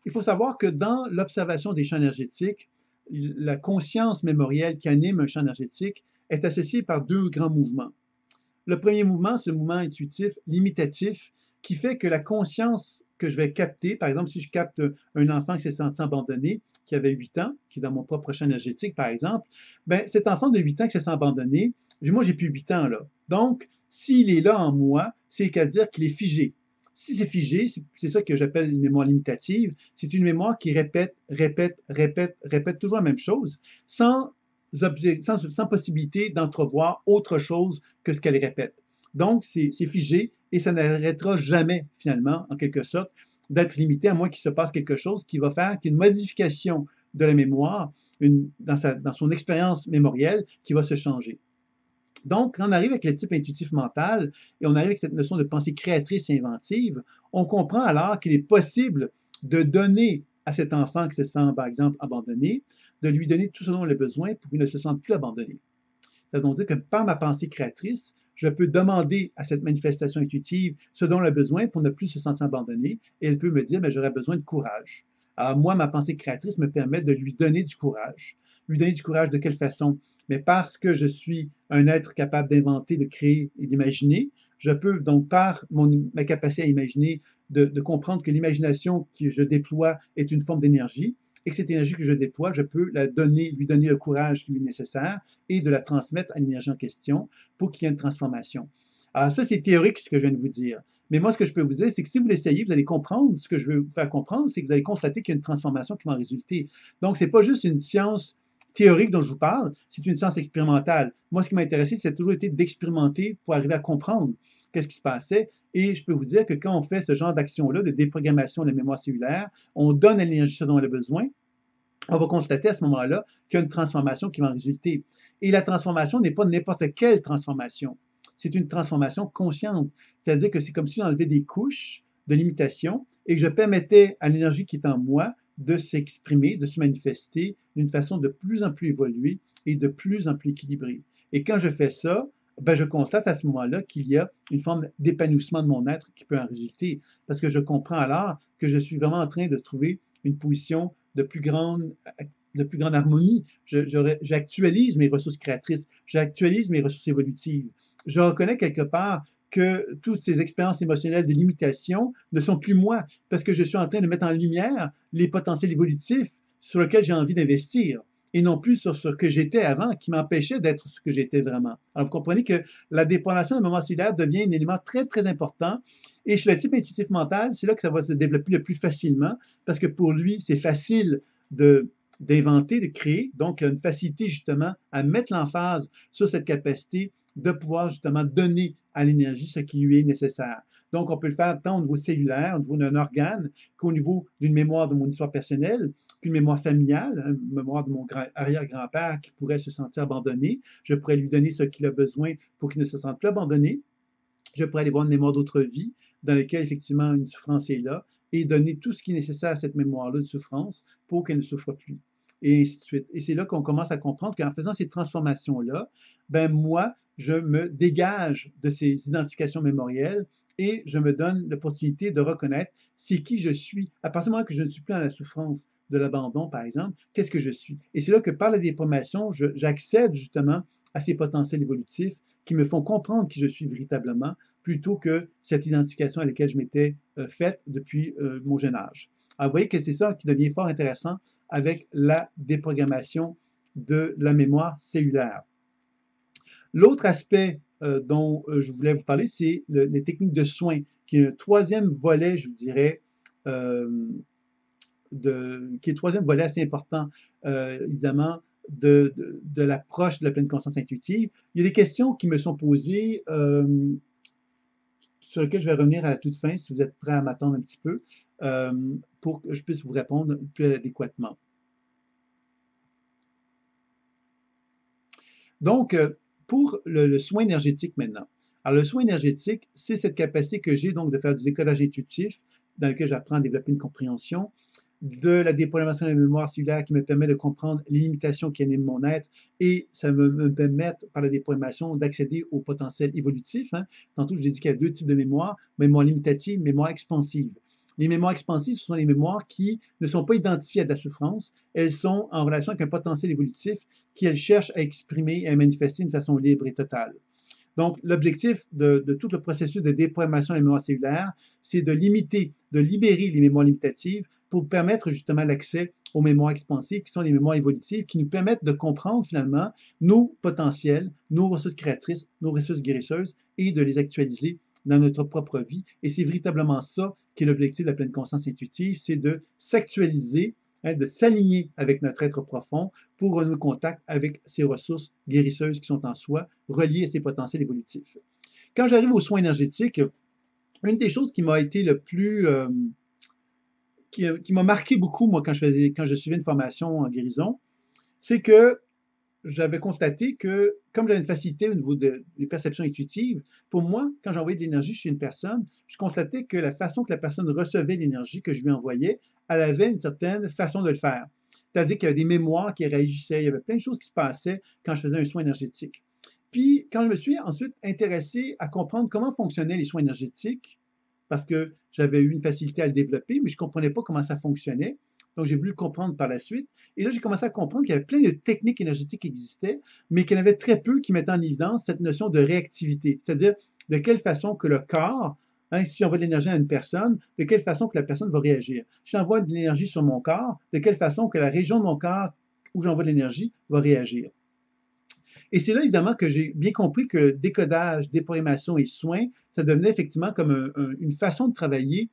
Il faut savoir que dans l'observation des champs énergétiques, la conscience mémorielle qui anime un champ énergétique est associée par deux grands mouvements. Le premier mouvement, c'est le mouvement intuitif limitatif qui fait que la conscience que je vais capter, par exemple, si je capte un enfant qui s'est senti abandonné, qui avait 8 ans, qui est dans mon propre champ énergétique, par exemple, ben, cet enfant de 8 ans qui se sent abandonné, moi, j'ai plus 8 ans, là. Donc, s'il est là en moi, c'est qu'à dire qu'il est figé. Si c'est figé, c'est ça que j'appelle une mémoire limitative. C'est une mémoire qui répète, répète, répète, répète toujours la même chose, sans sans possibilité d'entrevoir autre chose que ce qu'elle répète. Donc, c'est figé et ça n'arrêtera jamais, finalement, en quelque sorte, d'être limité à moins qu'il se passe quelque chose qui va faire qu'une modification de la mémoire dans son expérience mémorielle qui va se changer. Donc, quand on arrive avec le type intuitif mental et on arrive avec cette notion de pensée créatrice et inventive, on comprend alors qu'il est possible de donner à cet enfant qui se sent, par exemple, abandonné, de lui donner tout ce dont il a besoin pour qu'il ne se sente plus abandonné. C'est-à-dire que par ma pensée créatrice, je peux demander à cette manifestation intuitive ce dont elle a besoin pour ne plus se sentir abandonné et elle peut me dire, mais j'aurais besoin de courage. Alors moi, ma pensée créatrice me permet de lui donner du courage. Lui donner du courage de quelle façon? Mais parce que je suis un être capable d'inventer, de créer et d'imaginer, je peux donc par ma capacité à imaginer, de comprendre que l'imagination que je déploie est une forme d'énergie et que cette énergie que je déploie, je peux la donner, lui donner le courage qui lui est nécessaire et de la transmettre à l'énergie en question pour qu'il y ait une transformation. Alors ça, c'est théorique ce que je viens de vous dire. Mais moi, ce que je peux vous dire, c'est que si vous l'essayez, vous allez comprendre, ce que je veux vous faire comprendre, c'est que vous allez constater qu'il y a une transformation qui va en résulter. Donc, ce n'est pas juste une science théorique dont je vous parle, c'est une science expérimentale. Moi, ce qui m'a intéressé, c'est toujours été d'expérimenter pour arriver à comprendre qu'est-ce qui se passait. Et je peux vous dire que quand on fait ce genre d'action-là, de déprogrammation de la mémoire cellulaire, on donne à l'énergie ce dont elle a besoin, on va constater à ce moment-là qu'il y a une transformation qui va en résulter. Et la transformation n'est pas n'importe quelle transformation. C'est une transformation consciente. C'est-à-dire que c'est comme si j'enlevais des couches de limitation et que je permettais à l'énergie qui est en moi de s'exprimer, de se manifester d'une façon de plus en plus évoluée et de plus en plus équilibrée. Et quand je fais ça, ben je constate à ce moment-là qu'il y a une forme d'épanouissement de mon être qui peut en résulter. Parce que je comprends alors que je suis vraiment en train de trouver une position de plus grande harmonie. J'actualise mes ressources créatrices, j'actualise mes ressources évolutives. Je reconnais quelque part que toutes ces expériences émotionnelles de limitation ne sont plus moi, parce que je suis en train de mettre en lumière les potentiels évolutifs sur lesquels j'ai envie d'investir, et non plus sur ce que j'étais avant, qui m'empêchait d'être ce que j'étais vraiment. Alors, vous comprenez que la déprogrammation de la mémoire cellulaire devient un élément très, très important. Et chez le type intuitif mental, c'est là que ça va se développer le plus facilement, parce que pour lui, c'est facile d'inventer, de créer. Donc, il y a une facilité justement à mettre l'emphase sur cette capacité de pouvoir justement donner à l'énergie ce qui lui est nécessaire. Donc, on peut le faire tant au niveau cellulaire, au niveau d'un organe, qu'au niveau d'une mémoire de mon histoire personnelle, qu'une mémoire familiale, une mémoire de mon arrière-grand-père qui pourrait se sentir abandonné. Je pourrais lui donner ce qu'il a besoin pour qu'il ne se sente plus abandonné. Je pourrais aller voir une mémoire d'autre vie dans laquelle effectivement une souffrance est là et donner tout ce qui est nécessaire à cette mémoire-là de souffrance pour qu'elle ne souffre plus. Et ainsi de suite. Et c'est là qu'on commence à comprendre qu'en faisant ces transformations-là, ben moi, je me dégage de ces identifications mémorielles et je me donne l'opportunité de reconnaître c'est qui je suis. À partir du moment que je ne suis plus dans la souffrance de l'abandon, par exemple, qu'est-ce que je suis? Et c'est là que par la déprogrammation, j'accède justement à ces potentiels évolutifs qui me font comprendre qui je suis véritablement, plutôt que cette identification à laquelle je m'étais faite depuis mon jeune âge. Alors, vous voyez que c'est ça qui devient fort intéressant avec la déprogrammation de la mémoire cellulaire. L'autre aspect dont je voulais vous parler, c'est les techniques de soins, qui est le troisième volet, je vous dirais, qui est le troisième volet assez important, évidemment, de l'approche de la pleine conscience intuitive. Il y a des questions qui me sont posées, sur lesquelles je vais revenir à la toute fin, si vous êtes prêts à m'attendre un petit peu, pour que je puisse vous répondre plus adéquatement. Donc, pour le soin énergétique maintenant. Alors, le soin énergétique, c'est cette capacité que j'ai donc de faire du décodage intuitif, dans lequel j'apprends à développer une compréhension, de la déprogrammation de la mémoire cellulaire qui me permet de comprendre les limitations qui animent mon être et ça me permet, par la déprogrammation, d'accéder au potentiel évolutif. Hein. Tantôt, je vous ai dit qu'il y a deux types de mémoire, mémoire limitative, mémoire expansive. Les mémoires expansives, ce sont les mémoires qui ne sont pas identifiées à de la souffrance. Elles sont en relation avec un potentiel évolutif qu'elles cherchent à exprimer et à manifester d'une façon libre et totale. Donc, l'objectif de tout le processus de déprogrammation de la mémoire cellulaire, c'est de limiter, de libérer les mémoires limitatives pour permettre justement l'accès aux mémoires expansives, qui sont les mémoires évolutives, qui nous permettent de comprendre finalement nos potentiels, nos ressources créatrices, nos ressources guérisseuses et de les actualiser dans notre propre vie. Et c'est véritablement ça qui est l'objectif de la pleine conscience intuitive, c'est de s'actualiser hein, de s'aligner avec notre être profond pour renouer contact avec ces ressources guérisseuses qui sont en soi, reliées à ces potentiels évolutifs. Quand j'arrive aux soins énergétiques, une des choses qui m'a été le plus, qui m'a marqué beaucoup, moi, quand je suivais une formation en guérison, c'est que j'avais constaté que, comme j'avais une facilité au niveau des perceptions intuitives, pour moi, quand j'envoyais de l'énergie chez une personne, je constatais que la façon que la personne recevait l'énergie que je lui envoyais, elle avait une certaine façon de le faire. C'est-à-dire qu'il y avait des mémoires qui réagissaient, il y avait plein de choses qui se passaient quand je faisais un soin énergétique. Puis, quand je me suis ensuite intéressé à comprendre comment fonctionnaient les soins énergétiques, parce que j'avais eu une facilité à le développer, mais je ne comprenais pas comment ça fonctionnait. Donc, j'ai voulu le comprendre par la suite. Et là, j'ai commencé à comprendre qu'il y avait plein de techniques énergétiques qui existaient, mais qu'il y en avait très peu qui mettaient en évidence cette notion de réactivité. C'est-à-dire, de quelle façon que le corps, hein, si j'envoie de l'énergie à une personne, de quelle façon que la personne va réagir. Si j'envoie de l'énergie sur mon corps, de quelle façon que la région de mon corps où j'envoie de l'énergie va réagir. Et c'est là, évidemment, que j'ai bien compris que décodage, déprogrammation et soins, ça devenait effectivement comme une façon de travailler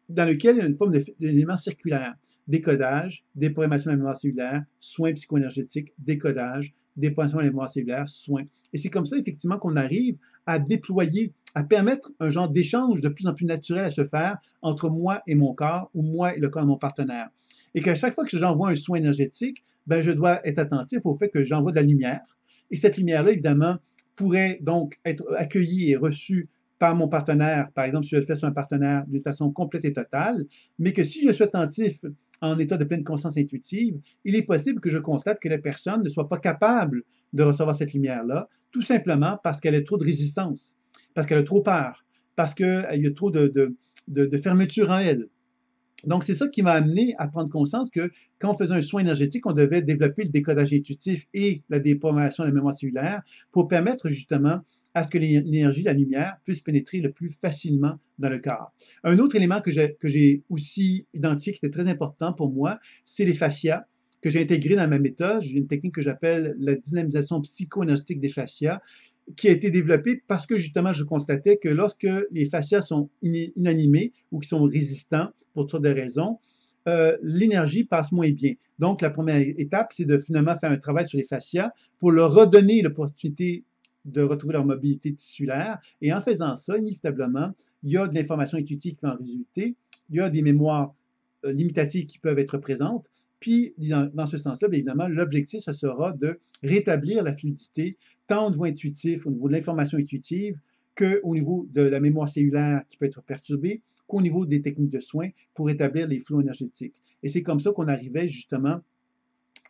dans lequel il y a une forme d'élément circulaire. Décodage, déprogrammation de la mémoire cellulaire, soins psychoénergétiques, décodage, déprogrammation de la mémoire cellulaire, soins. Et c'est comme ça, effectivement, qu'on arrive à déployer, à permettre un genre d'échange de plus en plus naturel à se faire entre moi et mon corps ou moi et le corps de mon partenaire. Et qu'à chaque fois que j'envoie un soin énergétique, ben, je dois être attentif au fait que j'envoie de la lumière. Et cette lumière-là, évidemment, pourrait donc être accueillie et reçue par mon partenaire, par exemple, si je le fais sur un partenaire d'une façon complète et totale, mais que si je suis attentif en état de pleine conscience intuitive, il est possible que je constate que la personne ne soit pas capable de recevoir cette lumière-là, tout simplement parce qu'elle a trop de résistance, parce qu'elle a trop peur, parce qu'il y a trop de fermeture en elle. Donc, c'est ça qui m'a amené à prendre conscience que quand on faisait un soin énergétique, on devait développer le décodage intuitif et la déprogrammation de la mémoire cellulaire pour permettre justement à ce que l'énergie, la lumière, puisse pénétrer le plus facilement dans le corps. Un autre élément que j'ai aussi identifié qui était très important pour moi, c'est les fascias que j'ai intégrés dans ma méthode. J'ai une technique que j'appelle la dynamisation psycho-énergétique des fascias, qui a été développée parce que justement, je constatais que lorsque les fascias sont inanimés ou qui sont résistants pour toutes sortes de raisons, l'énergie passe moins bien. Donc, la première étape, c'est de finalement faire un travail sur les fascias pour leur redonner l'opportunité de retrouver leur mobilité tissulaire. Et en faisant ça, inévitablement, il y a de l'information intuitive qui va en résulter, il y a des mémoires limitatives qui peuvent être présentes. Puis, dans ce sens-là, bien évidemment, l'objectif, ce sera de rétablir la fluidité, tant au niveau intuitif, au niveau de l'information intuitive, qu'au niveau de la mémoire cellulaire qui peut être perturbée, qu'au niveau des techniques de soins pour établir les flux énergétiques. Et c'est comme ça qu'on arrivait justement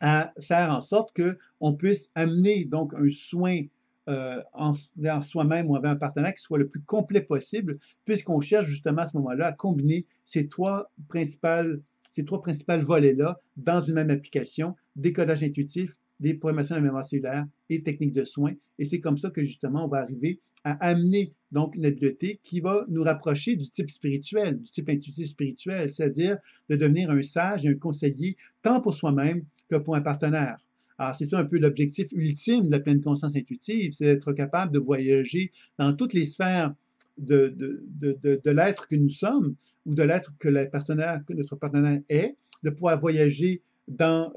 à faire en sorte qu'on puisse amener donc un soin vers soi-même ou envers un partenaire qui soit le plus complet possible, puisqu'on cherche justement à ce moment-là à combiner ces trois principales volets-là dans une même application, décodage intuitif, déprogrammation de la mémoire cellulaire et techniques de soins. Et c'est comme ça que justement on va arriver à amener donc une habileté qui va nous rapprocher du type spirituel, du type intuitif spirituel, c'est-à-dire de devenir un sage et un conseiller tant pour soi-même que pour un partenaire. Alors, c'est ça un peu l'objectif ultime de la pleine conscience intuitive, c'est d'être capable de voyager dans toutes les sphères de l'être que nous sommes ou de l'être que notre partenaire est, de pouvoir voyager dans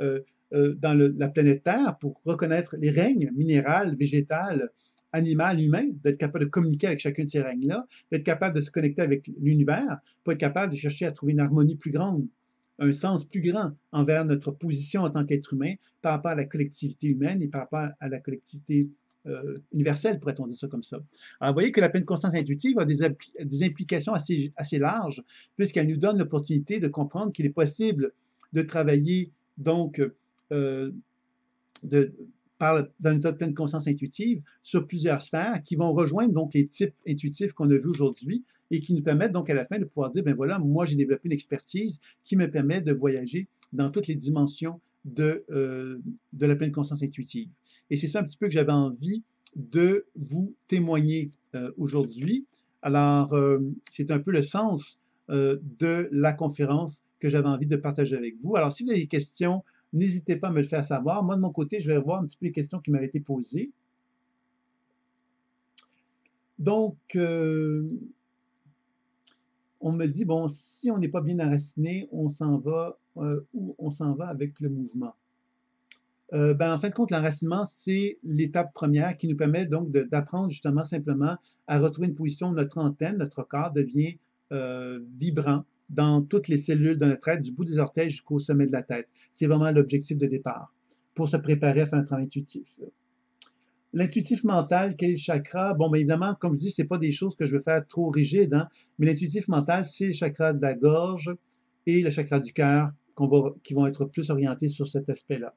la planète Terre pour reconnaître les règnes minéral, végétal, animal, humain, d'être capable de communiquer avec chacun de ces règnes-là, d'être capable de se connecter avec l'univers pour être capable de chercher à trouver une harmonie plus grande, un sens plus grand envers notre position en tant qu'être humain par rapport à la collectivité humaine et par rapport à la collectivité universelle, pourrait-on dire ça comme ça. Alors, vous voyez que la pleine conscience intuitive a des implications assez larges, puisqu'elle nous donne l'opportunité de comprendre qu'il est possible de travailler donc euh, de, dans l'état de pleine conscience intuitive sur plusieurs sphères qui vont rejoindre donc les types intuitifs qu'on a vus aujourd'hui et qui nous permettent donc à la fin de pouvoir dire, ben voilà, moi j'ai développé une expertise qui me permet de voyager dans toutes les dimensions de la pleine conscience intuitive. Et c'est ça un petit peu que j'avais envie de vous témoigner aujourd'hui. Alors, c'est un peu le sens de la conférence que j'avais envie de partager avec vous. Alors, si vous avez des questions, n'hésitez pas à me le faire savoir. Moi, de mon côté, je vais voir un petit peu les questions qui m'avaient été posées. Donc, on me dit, bon, si on n'est pas bien enraciné, on s'en va où on s'en va avec le mouvement. En fin de compte, l'enracinement, c'est l'étape première qui nous permet donc d'apprendre justement simplement à retrouver une position. Notre antenne, notre corps devient vibrant dans toutes les cellules de notre être, du bout des orteils jusqu'au sommet de la tête. C'est vraiment l'objectif de départ pour se préparer à faire un travail intuitif. L'intuitif mental, quel chakra? Bon, bien évidemment, comme je dis, ce n'est pas des choses que je veux faire trop rigides, hein, mais l'intuitif mental, c'est le chakra de la gorge et le chakra du cœur qui vont être plus orientés sur cet aspect-là.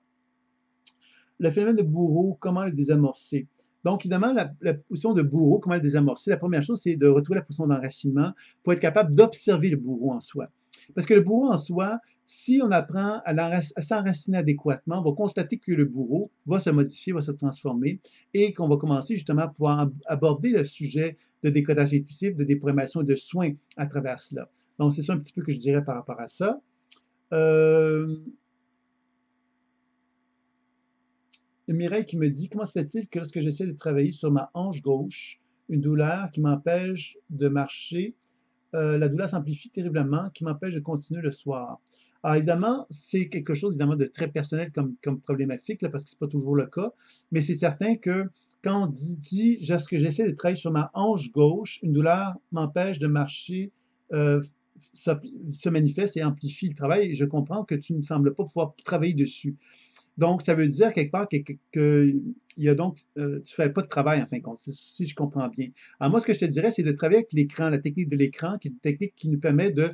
Le phénomène de bourreau, comment le désamorcer? Donc, évidemment, la position de bourreau, comment le désamorcer? La première chose, c'est de retrouver la position d'enracinement pour être capable d'observer le bourreau en soi. Parce que le bourreau en soi, si on apprend à s'enraciner adéquatement, on va constater que le bourreau va se modifier, va se transformer et qu'on va commencer justement à pouvoir aborder le sujet de décodage intuitif, de déprogrammation et de soins à travers cela. Donc, c'est ça un petit peu que je dirais par rapport à ça. Mireille qui me dit, comment se fait-il que lorsque j'essaie de travailler sur ma hanche gauche, une douleur qui m'empêche de marcher, la douleur s'amplifie terriblement, qui m'empêche de continuer le soir. Alors évidemment, c'est quelque chose évidemment de très personnel comme problématique, là, parce que ce n'est pas toujours le cas, mais c'est certain que quand on dit que j'essaie de travailler sur ma hanche gauche, une douleur m'empêche de marcher, se manifeste et amplifie le travail, et je comprends que tu ne sembles pas pouvoir travailler dessus. Donc, ça veut dire quelque part que il y a donc, tu ne fais pas de travail en fin de compte, si je comprends bien. Alors moi, ce que je te dirais, c'est de travailler avec l'écran, la technique de l'écran, qui est une technique qui nous permet de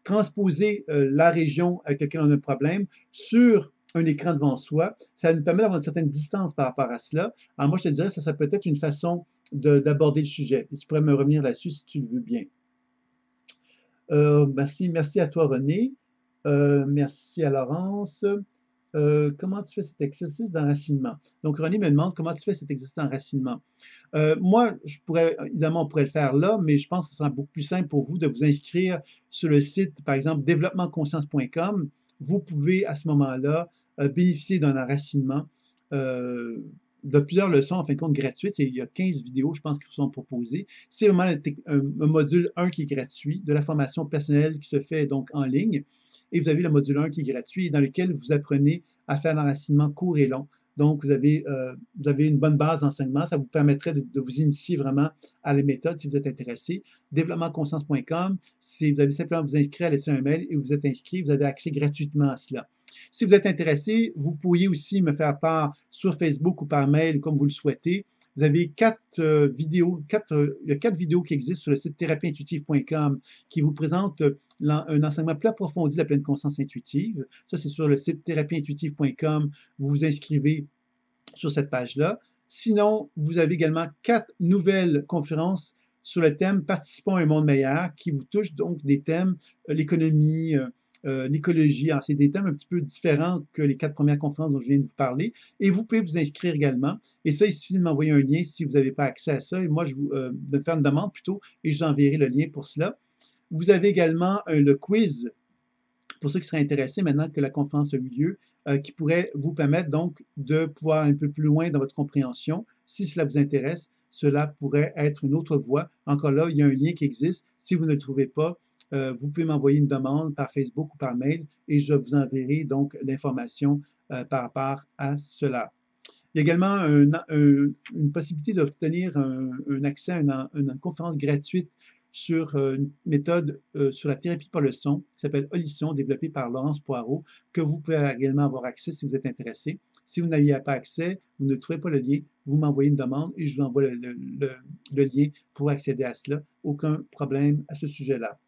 transposer la région avec laquelle on a un problème sur un écran devant soi. Ça nous permet d'avoir une certaine distance par rapport à cela. Alors moi, je te dirais, ça peut être une façon d'aborder le sujet. Et tu pourrais me revenir là-dessus si tu le veux bien. Merci à toi, René. Merci à Laurence. Comment tu fais cet exercice d'enracinement? Donc, René me demande comment tu fais cet exercice d'enracinement. Moi, évidemment, on pourrait le faire là, mais je pense que ce sera beaucoup plus simple pour vous de vous inscrire sur le site, par exemple, développementconscience.com. Vous pouvez, à ce moment-là, bénéficier d'un enracinement de plusieurs leçons, en fin de compte, gratuites. Il y a 15 vidéos, je pense, qui vous sont proposées. C'est vraiment un module 1 qui est gratuit, de la formation personnelle qui se fait donc en ligne. Et vous avez le module 1 qui est gratuit, dans lequel vous apprenez à faire l'enracinement court et long. Donc, vous avez une bonne base d'enseignement. Ça vous permettrait de vous initier vraiment à la méthode si vous êtes intéressé. Développementconscience.com, vous avez simplement vous inscrire à laisser un mail et vous êtes inscrit, vous avez accès gratuitement à cela. Si vous êtes intéressé, vous pourriez aussi me faire part sur Facebook ou par mail, comme vous le souhaitez. Vous avez il y a 4 vidéos qui existent sur le site thérapie-intuitive.com qui vous présentent un enseignement plus approfondi de la pleine conscience intuitive. Ça, c'est sur le site thérapie-intuitive.com. Vous vous inscrivez sur cette page-là. Sinon, vous avez également 4 nouvelles conférences sur le thème Participons à un monde meilleur qui vous touchent donc des thèmes, l'économie, l'écologie. Alors, c'est des thèmes un petit peu différents que les 4 premières conférences dont je viens de vous parler. Et vous pouvez vous inscrire également. Et ça, il suffit de m'envoyer un lien si vous n'avez pas accès à ça. Et moi, de faire une demande plutôt, et je vous enverrai le lien pour cela. Vous avez également le quiz, pour ceux qui seraient intéressés maintenant que la conférence a eu lieu, qui pourrait vous permettre donc de pouvoir aller un peu plus loin dans votre compréhension. Si cela vous intéresse, cela pourrait être une autre voie. Encore là, il y a un lien qui existe. Si vous ne le trouvez pas, vous pouvez m'envoyer une demande par Facebook ou par mail et je vous enverrai donc l'information par rapport à cela. Il y a également une possibilité d'obtenir un accès à une conférence gratuite sur une méthode sur la thérapie par le son qui s'appelle Audition, développée par Laurence Poirot, que vous pouvez également avoir accès si vous êtes intéressé. Si vous n'aviez pas accès, vous ne trouvez pas le lien, vous m'envoyez une demande et je vous envoie le lien pour accéder à cela. Aucun problème à ce sujet-là.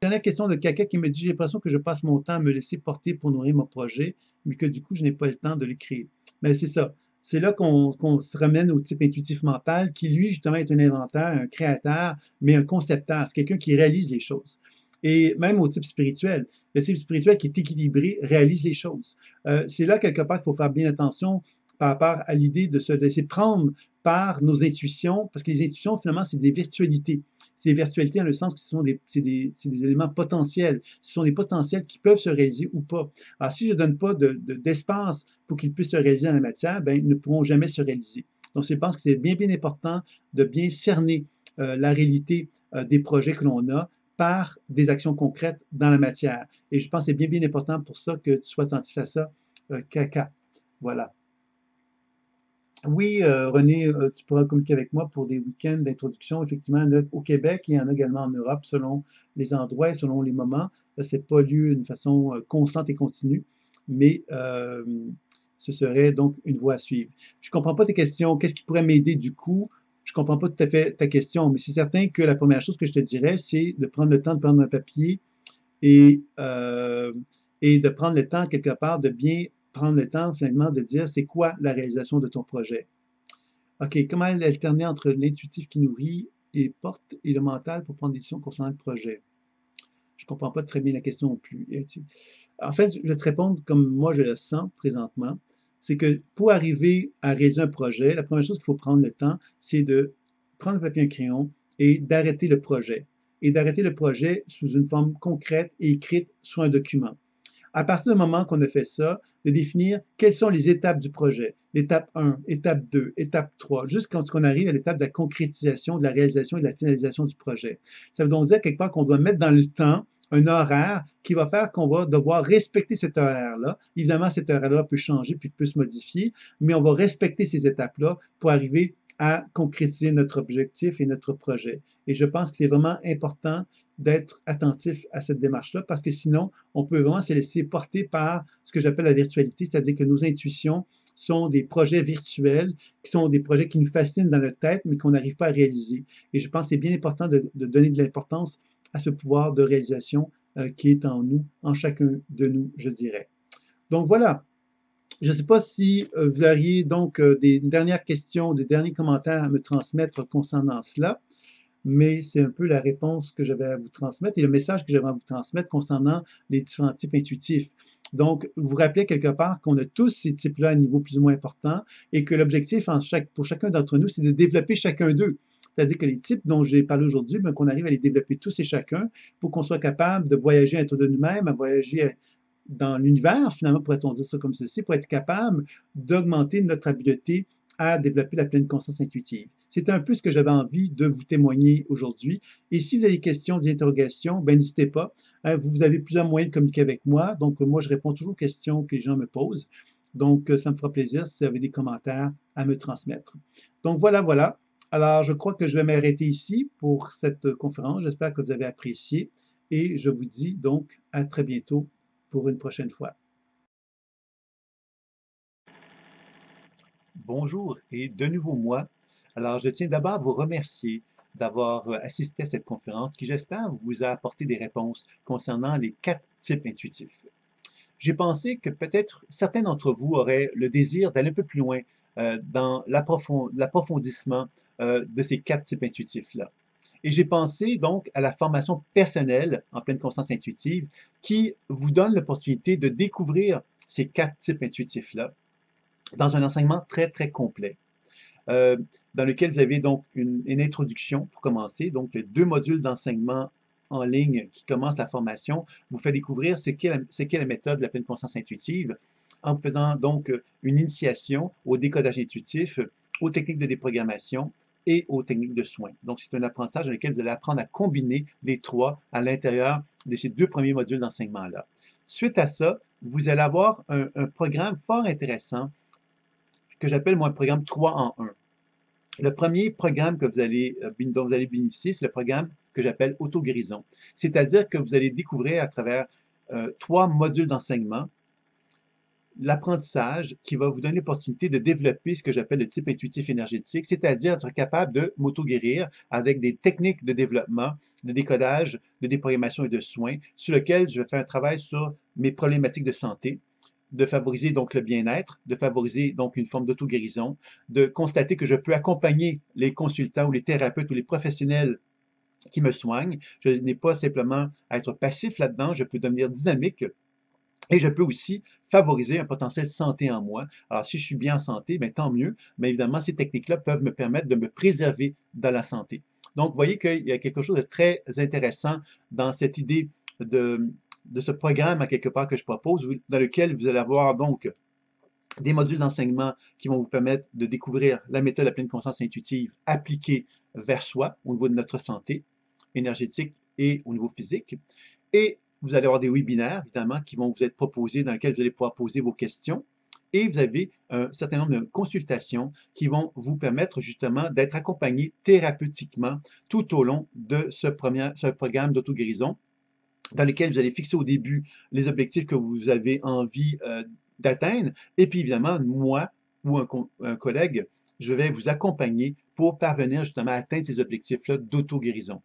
Dernière question de quelqu'un qui me dit: j'ai l'impression que je passe mon temps à me laisser porter pour nourrir mon projet, mais que du coup, je n'ai pas le temps de le créer. Mais c'est ça. C'est là qu'on se ramène au type intuitif mental, qui lui, justement, est un inventeur, un créateur, mais un concepteur. C'est quelqu'un qui réalise les choses. Et même au type spirituel. Le type spirituel qui est équilibré réalise les choses. C'est là, quelque part, qu'il faut faire bien attention par rapport à l'idée de se laisser prendre par nos intuitions, parce que les intuitions, finalement, c'est des virtualités. C'est des virtualités dans le sens que c'est des éléments potentiels. Ce sont des potentiels qui peuvent se réaliser ou pas. Alors, si je ne donne pas d'espace pour qu'ils puissent se réaliser dans la matière, ben, ils ne pourront jamais se réaliser. Donc, je pense que c'est bien, bien important de bien cerner la réalité des projets que l'on a par des actions concrètes dans la matière. Et je pense que c'est bien, bien important pour ça que tu sois attentif à ça, Kaka. Voilà. Oui, René, tu pourras communiquer avec moi pour des week-ends d'introduction. Effectivement, il y en a au Québec, il y en a également en Europe, selon les endroits et selon les moments. Ce n'est pas lieu d'une façon constante et continue, mais ce serait donc une voie à suivre. Je ne comprends pas tes questions. Qu'est-ce qui pourrait m'aider du coup? Je ne comprends pas tout à fait ta question, mais c'est certain que la première chose que je te dirais, c'est de prendre le temps de prendre un papier et, euh, et de prendre le temps, quelque part, de bien prendre le temps, finalement, de dire c'est quoi la réalisation de ton projet. OK, comment alterner entre l'intuitif qui nourrit et porte et le mental pour prendre des décisions concernant le projet? Je ne comprends pas très bien la question non plus. En fait, je vais te répondre comme moi je le sens présentement. C'est que pour arriver à réaliser un projet, la première chose qu'il faut prendre le temps, c'est de prendre un papier et un crayon et d'arrêter le projet. Et d'arrêter le projet sous une forme concrète et écrite sur un document. À partir du moment qu'on a fait ça, de définir quelles sont les étapes du projet. L'étape 1, étape 2, étape 3, jusqu'à ce qu'on arrive à l'étape de la concrétisation, de la réalisation et de la finalisation du projet. Ça veut donc dire quelque part qu'on doit mettre dans le temps un horaire qui va faire qu'on va devoir respecter cet horaire-là. Évidemment, cet horaire-là peut changer puis peut se modifier, mais on va respecter ces étapes-là pour arriver à concrétiser notre objectif et notre projet. Et je pense que c'est vraiment important d'être attentif à cette démarche-là parce que sinon, on peut vraiment se laisser porter par ce que j'appelle la virtualité, c'est-à-dire que nos intuitions sont des projets virtuels, qui sont des projets qui nous fascinent dans notre tête, mais qu'on n'arrive pas à réaliser. Et je pense que c'est bien important de donner de l'importance à ce pouvoir de réalisation qui est en nous, en chacun de nous, je dirais. Donc voilà. Je ne sais pas si vous auriez donc des dernières questions, des derniers commentaires à me transmettre concernant cela, mais c'est un peu la réponse que j'avais à vous transmettre et le message que j'avais à vous transmettre concernant les différents types intuitifs. Donc, vous vous rappelez quelque part qu'on a tous ces types-là à un niveau plus ou moins important et que l'objectif pour chacun d'entre nous, c'est de développer chacun d'eux. C'est-à-dire que les types dont j'ai parlé aujourd'hui, ben, qu'on arrive à les développer tous et chacun pour qu'on soit capable de voyager à l'intérieur de nous-mêmes, à voyager dans l'univers, finalement, pourrait-on dire ça comme ceci, pour être capable d'augmenter notre habileté à développer la pleine conscience intuitive. C'est un peu ce que j'avais envie de vous témoigner aujourd'hui. Et si vous avez des questions, des interrogations, ben n'hésitez pas. Vous avez plusieurs moyens de communiquer avec moi. Donc, moi, je réponds toujours aux questions que les gens me posent. Donc, ça me fera plaisir si vous avez des commentaires à me transmettre. Donc, voilà, voilà. Alors, je crois que je vais m'arrêter ici pour cette conférence. J'espère que vous avez apprécié. Et je vous dis donc à très bientôt pour une prochaine fois. Bonjour et de nouveau moi. Alors, je tiens d'abord à vous remercier d'avoir assisté à cette conférence qui, j'espère, vous a apporté des réponses concernant les 4 types intuitifs. J'ai pensé que peut-être certains d'entre vous auraient le désir d'aller un peu plus loin dans l'approfondissement de ces 4 types intuitifs-là. Et j'ai pensé donc à la formation personnelle en pleine conscience intuitive qui vous donne l'opportunité de découvrir ces 4 types intuitifs-là dans un enseignement très, très complet, euh, dans lequel vous avez donc une introduction pour commencer, donc 2 modules d'enseignement en ligne qui commencent la formation, vous fait découvrir ce qu'est la méthode de la pleine conscience intuitive en vous faisant donc une initiation au décodage intuitif, aux techniques de déprogrammation et aux techniques de soins. Donc, c'est un apprentissage dans lequel vous allez apprendre à combiner les 3 à l'intérieur de ces 2 premiers modules d'enseignement-là. Suite à ça, vous allez avoir un programme fort intéressant que j'appelle moi un programme 3 en 1. Le premier programme dont vous allez bénéficier, c'est le programme que j'appelle Auto-guérison. C'est-à-dire que vous allez découvrir à travers 3 modules d'enseignement l'apprentissage qui va vous donner l'opportunité de développer ce que j'appelle le type intuitif énergétique, c'est-à-dire être capable de m'auto-guérir avec des techniques de développement, de décodage, de déprogrammation et de soins, sur lequel je vais faire un travail sur mes problématiques de santé, de favoriser donc le bien-être, de favoriser donc une forme d'auto-guérison, de constater que je peux accompagner les consultants ou les thérapeutes ou les professionnels qui me soignent. Je n'ai pas simplement à être passif là-dedans, je peux devenir dynamique et je peux aussi favoriser un potentiel santé en moi. Alors, si je suis bien en santé, bien, tant mieux, mais évidemment, ces techniques-là peuvent me permettre de me préserver dans la santé. Donc, vous voyez qu'il y a quelque chose de très intéressant dans cette idée de ce programme, à quelque part, que je propose, dans lequel vous allez avoir donc des modules d'enseignement qui vont vous permettre de découvrir la méthode de la pleine conscience intuitive appliquée vers soi, au niveau de notre santé énergétique, et au niveau physique. Et vous allez avoir des webinaires, évidemment, qui vont vous être proposés, dans lesquels vous allez pouvoir poser vos questions. Et vous avez un certain nombre de consultations qui vont vous permettre justement d'être accompagné thérapeutiquement tout au long de ce programme d'auto-guérison, dans lequel vous allez fixer au début les objectifs que vous avez envie d'atteindre. Et puis évidemment, moi ou un collègue, je vais vous accompagner pour parvenir justement à atteindre ces objectifs-là d'auto-guérison.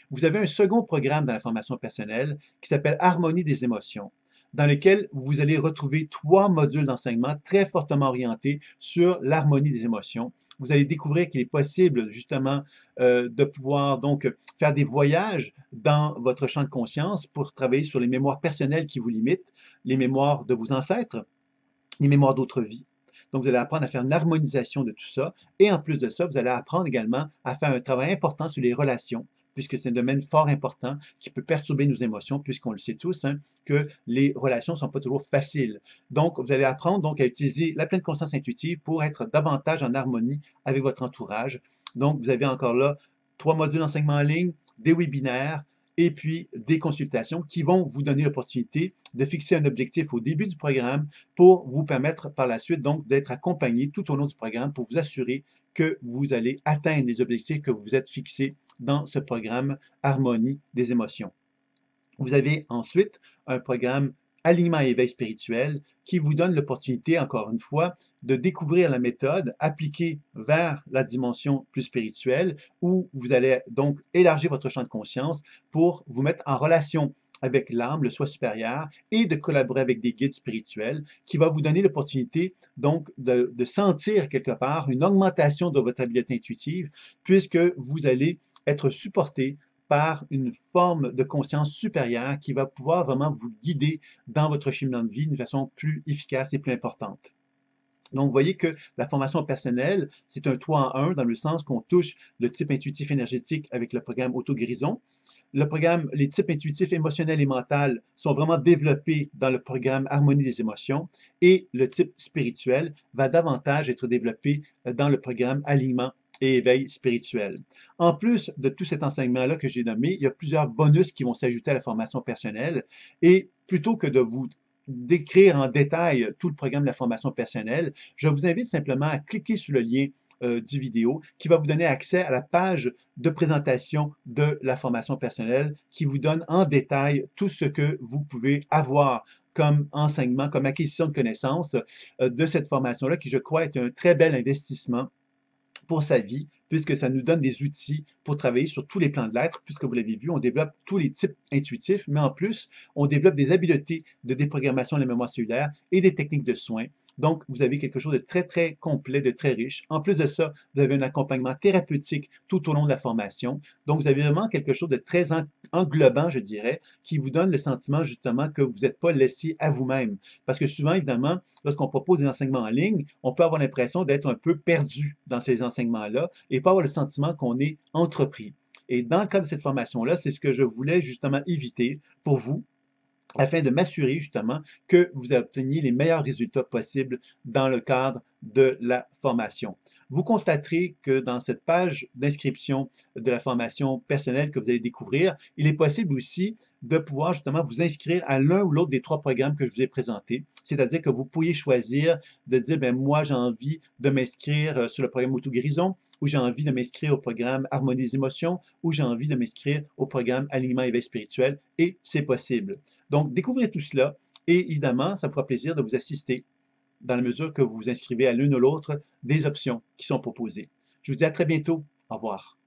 Vous avez un second programme dans la formation personnelle qui s'appelle Harmonie des émotions, dans lequel vous allez retrouver 3 modules d'enseignement très fortement orientés sur l'harmonie des émotions. Vous allez découvrir qu'il est possible justement de pouvoir donc faire des voyages dans votre champ de conscience pour travailler sur les mémoires personnelles qui vous limitent, les mémoires de vos ancêtres, les mémoires d'autres vies. Donc, vous allez apprendre à faire une harmonisation de tout ça. Et en plus de ça, vous allez apprendre également à faire un travail important sur les relations, puisque c'est un domaine fort important qui peut perturber nos émotions, puisqu'on le sait tous, hein, que les relations ne sont pas toujours faciles. Donc, vous allez apprendre donc, à utiliser la pleine conscience intuitive pour être davantage en harmonie avec votre entourage. Donc, vous avez encore là 3 modules d'enseignement en ligne, des webinaires, et puis des consultations qui vont vous donner l'opportunité de fixer un objectif au début du programme pour vous permettre par la suite donc d'être accompagné tout au long du programme pour vous assurer que vous allez atteindre les objectifs que vous vous êtes fixés dans ce programme Harmonie des émotions. Vous avez ensuite un programme Alignement et éveil spirituel qui vous donne l'opportunité, encore une fois, de découvrir la méthode appliquée vers la dimension plus spirituelle où vous allez donc élargir votre champ de conscience pour vous mettre en relation avec l'âme, le soi supérieur, et de collaborer avec des guides spirituels qui va vous donner l'opportunité donc de sentir quelque part une augmentation de votre habileté intuitive puisque vous allez être supporté par une forme de conscience supérieure qui va pouvoir vraiment vous guider dans votre cheminement de vie d'une façon plus efficace et plus importante. Donc, vous voyez que la formation personnelle, c'est un 3 en 1 dans le sens qu'on touche le type intuitif énergétique avec le programme Auto-guérison. Le programme, les types intuitifs émotionnels et mentaux sont vraiment développés dans le programme Harmonie des émotions et le type spirituel va davantage être développé dans le programme Alignement et éveil spirituel. En plus de tout cet enseignement-là que j'ai nommé, il y a plusieurs bonus qui vont s'ajouter à la formation personnelle et plutôt que de vous décrire en détail tout le programme de la formation personnelle, je vous invite simplement à cliquer sur le lien du vidéo qui va vous donner accès à la page de présentation de la formation personnelle qui vous donne en détail tout ce que vous pouvez avoir comme enseignement, comme acquisition de connaissances de cette formation-là qui, je crois, est un très bel investissement pour sa vie, puisque ça nous donne des outils pour travailler sur tous les plans de l'être, puisque vous l'avez vu, on développe tous les types intuitifs, mais en plus, on développe des habiletés de déprogrammation de la mémoire cellulaire et des techniques de soins. Donc, vous avez quelque chose de très, très complet, de très riche. En plus de ça, vous avez un accompagnement thérapeutique tout au long de la formation. Donc, vous avez vraiment quelque chose de très englobant, je dirais, qui vous donne le sentiment justement que vous n'êtes pas laissé à vous-même. Parce que souvent, évidemment, lorsqu'on propose des enseignements en ligne, on peut avoir l'impression d'être un peu perdu dans ces enseignements-là et pas avoir le sentiment qu'on est entrepris. Et dans le cadre de cette formation-là, c'est ce que je voulais justement éviter pour vous, afin de m'assurer justement que vous obteniez les meilleurs résultats possibles dans le cadre de la formation. Vous constaterez que dans cette page d'inscription de la formation personnelle que vous allez découvrir, il est possible aussi de pouvoir justement vous inscrire à l'un ou l'autre des 3 programmes que je vous ai présentés. C'est-à-dire que vous pourriez choisir de dire, ben moi j'ai envie de m'inscrire sur le programme Auto-guérison, ou j'ai envie de m'inscrire au programme Harmonie des émotions, ou j'ai envie de m'inscrire au programme Alignement et éveil spirituel, et c'est possible. Donc, découvrez tout cela, et évidemment, ça me fera plaisir de vous assister dans la mesure que vous vous inscrivez à l'une ou l'autre des options qui sont proposées. Je vous dis à très bientôt. Au revoir.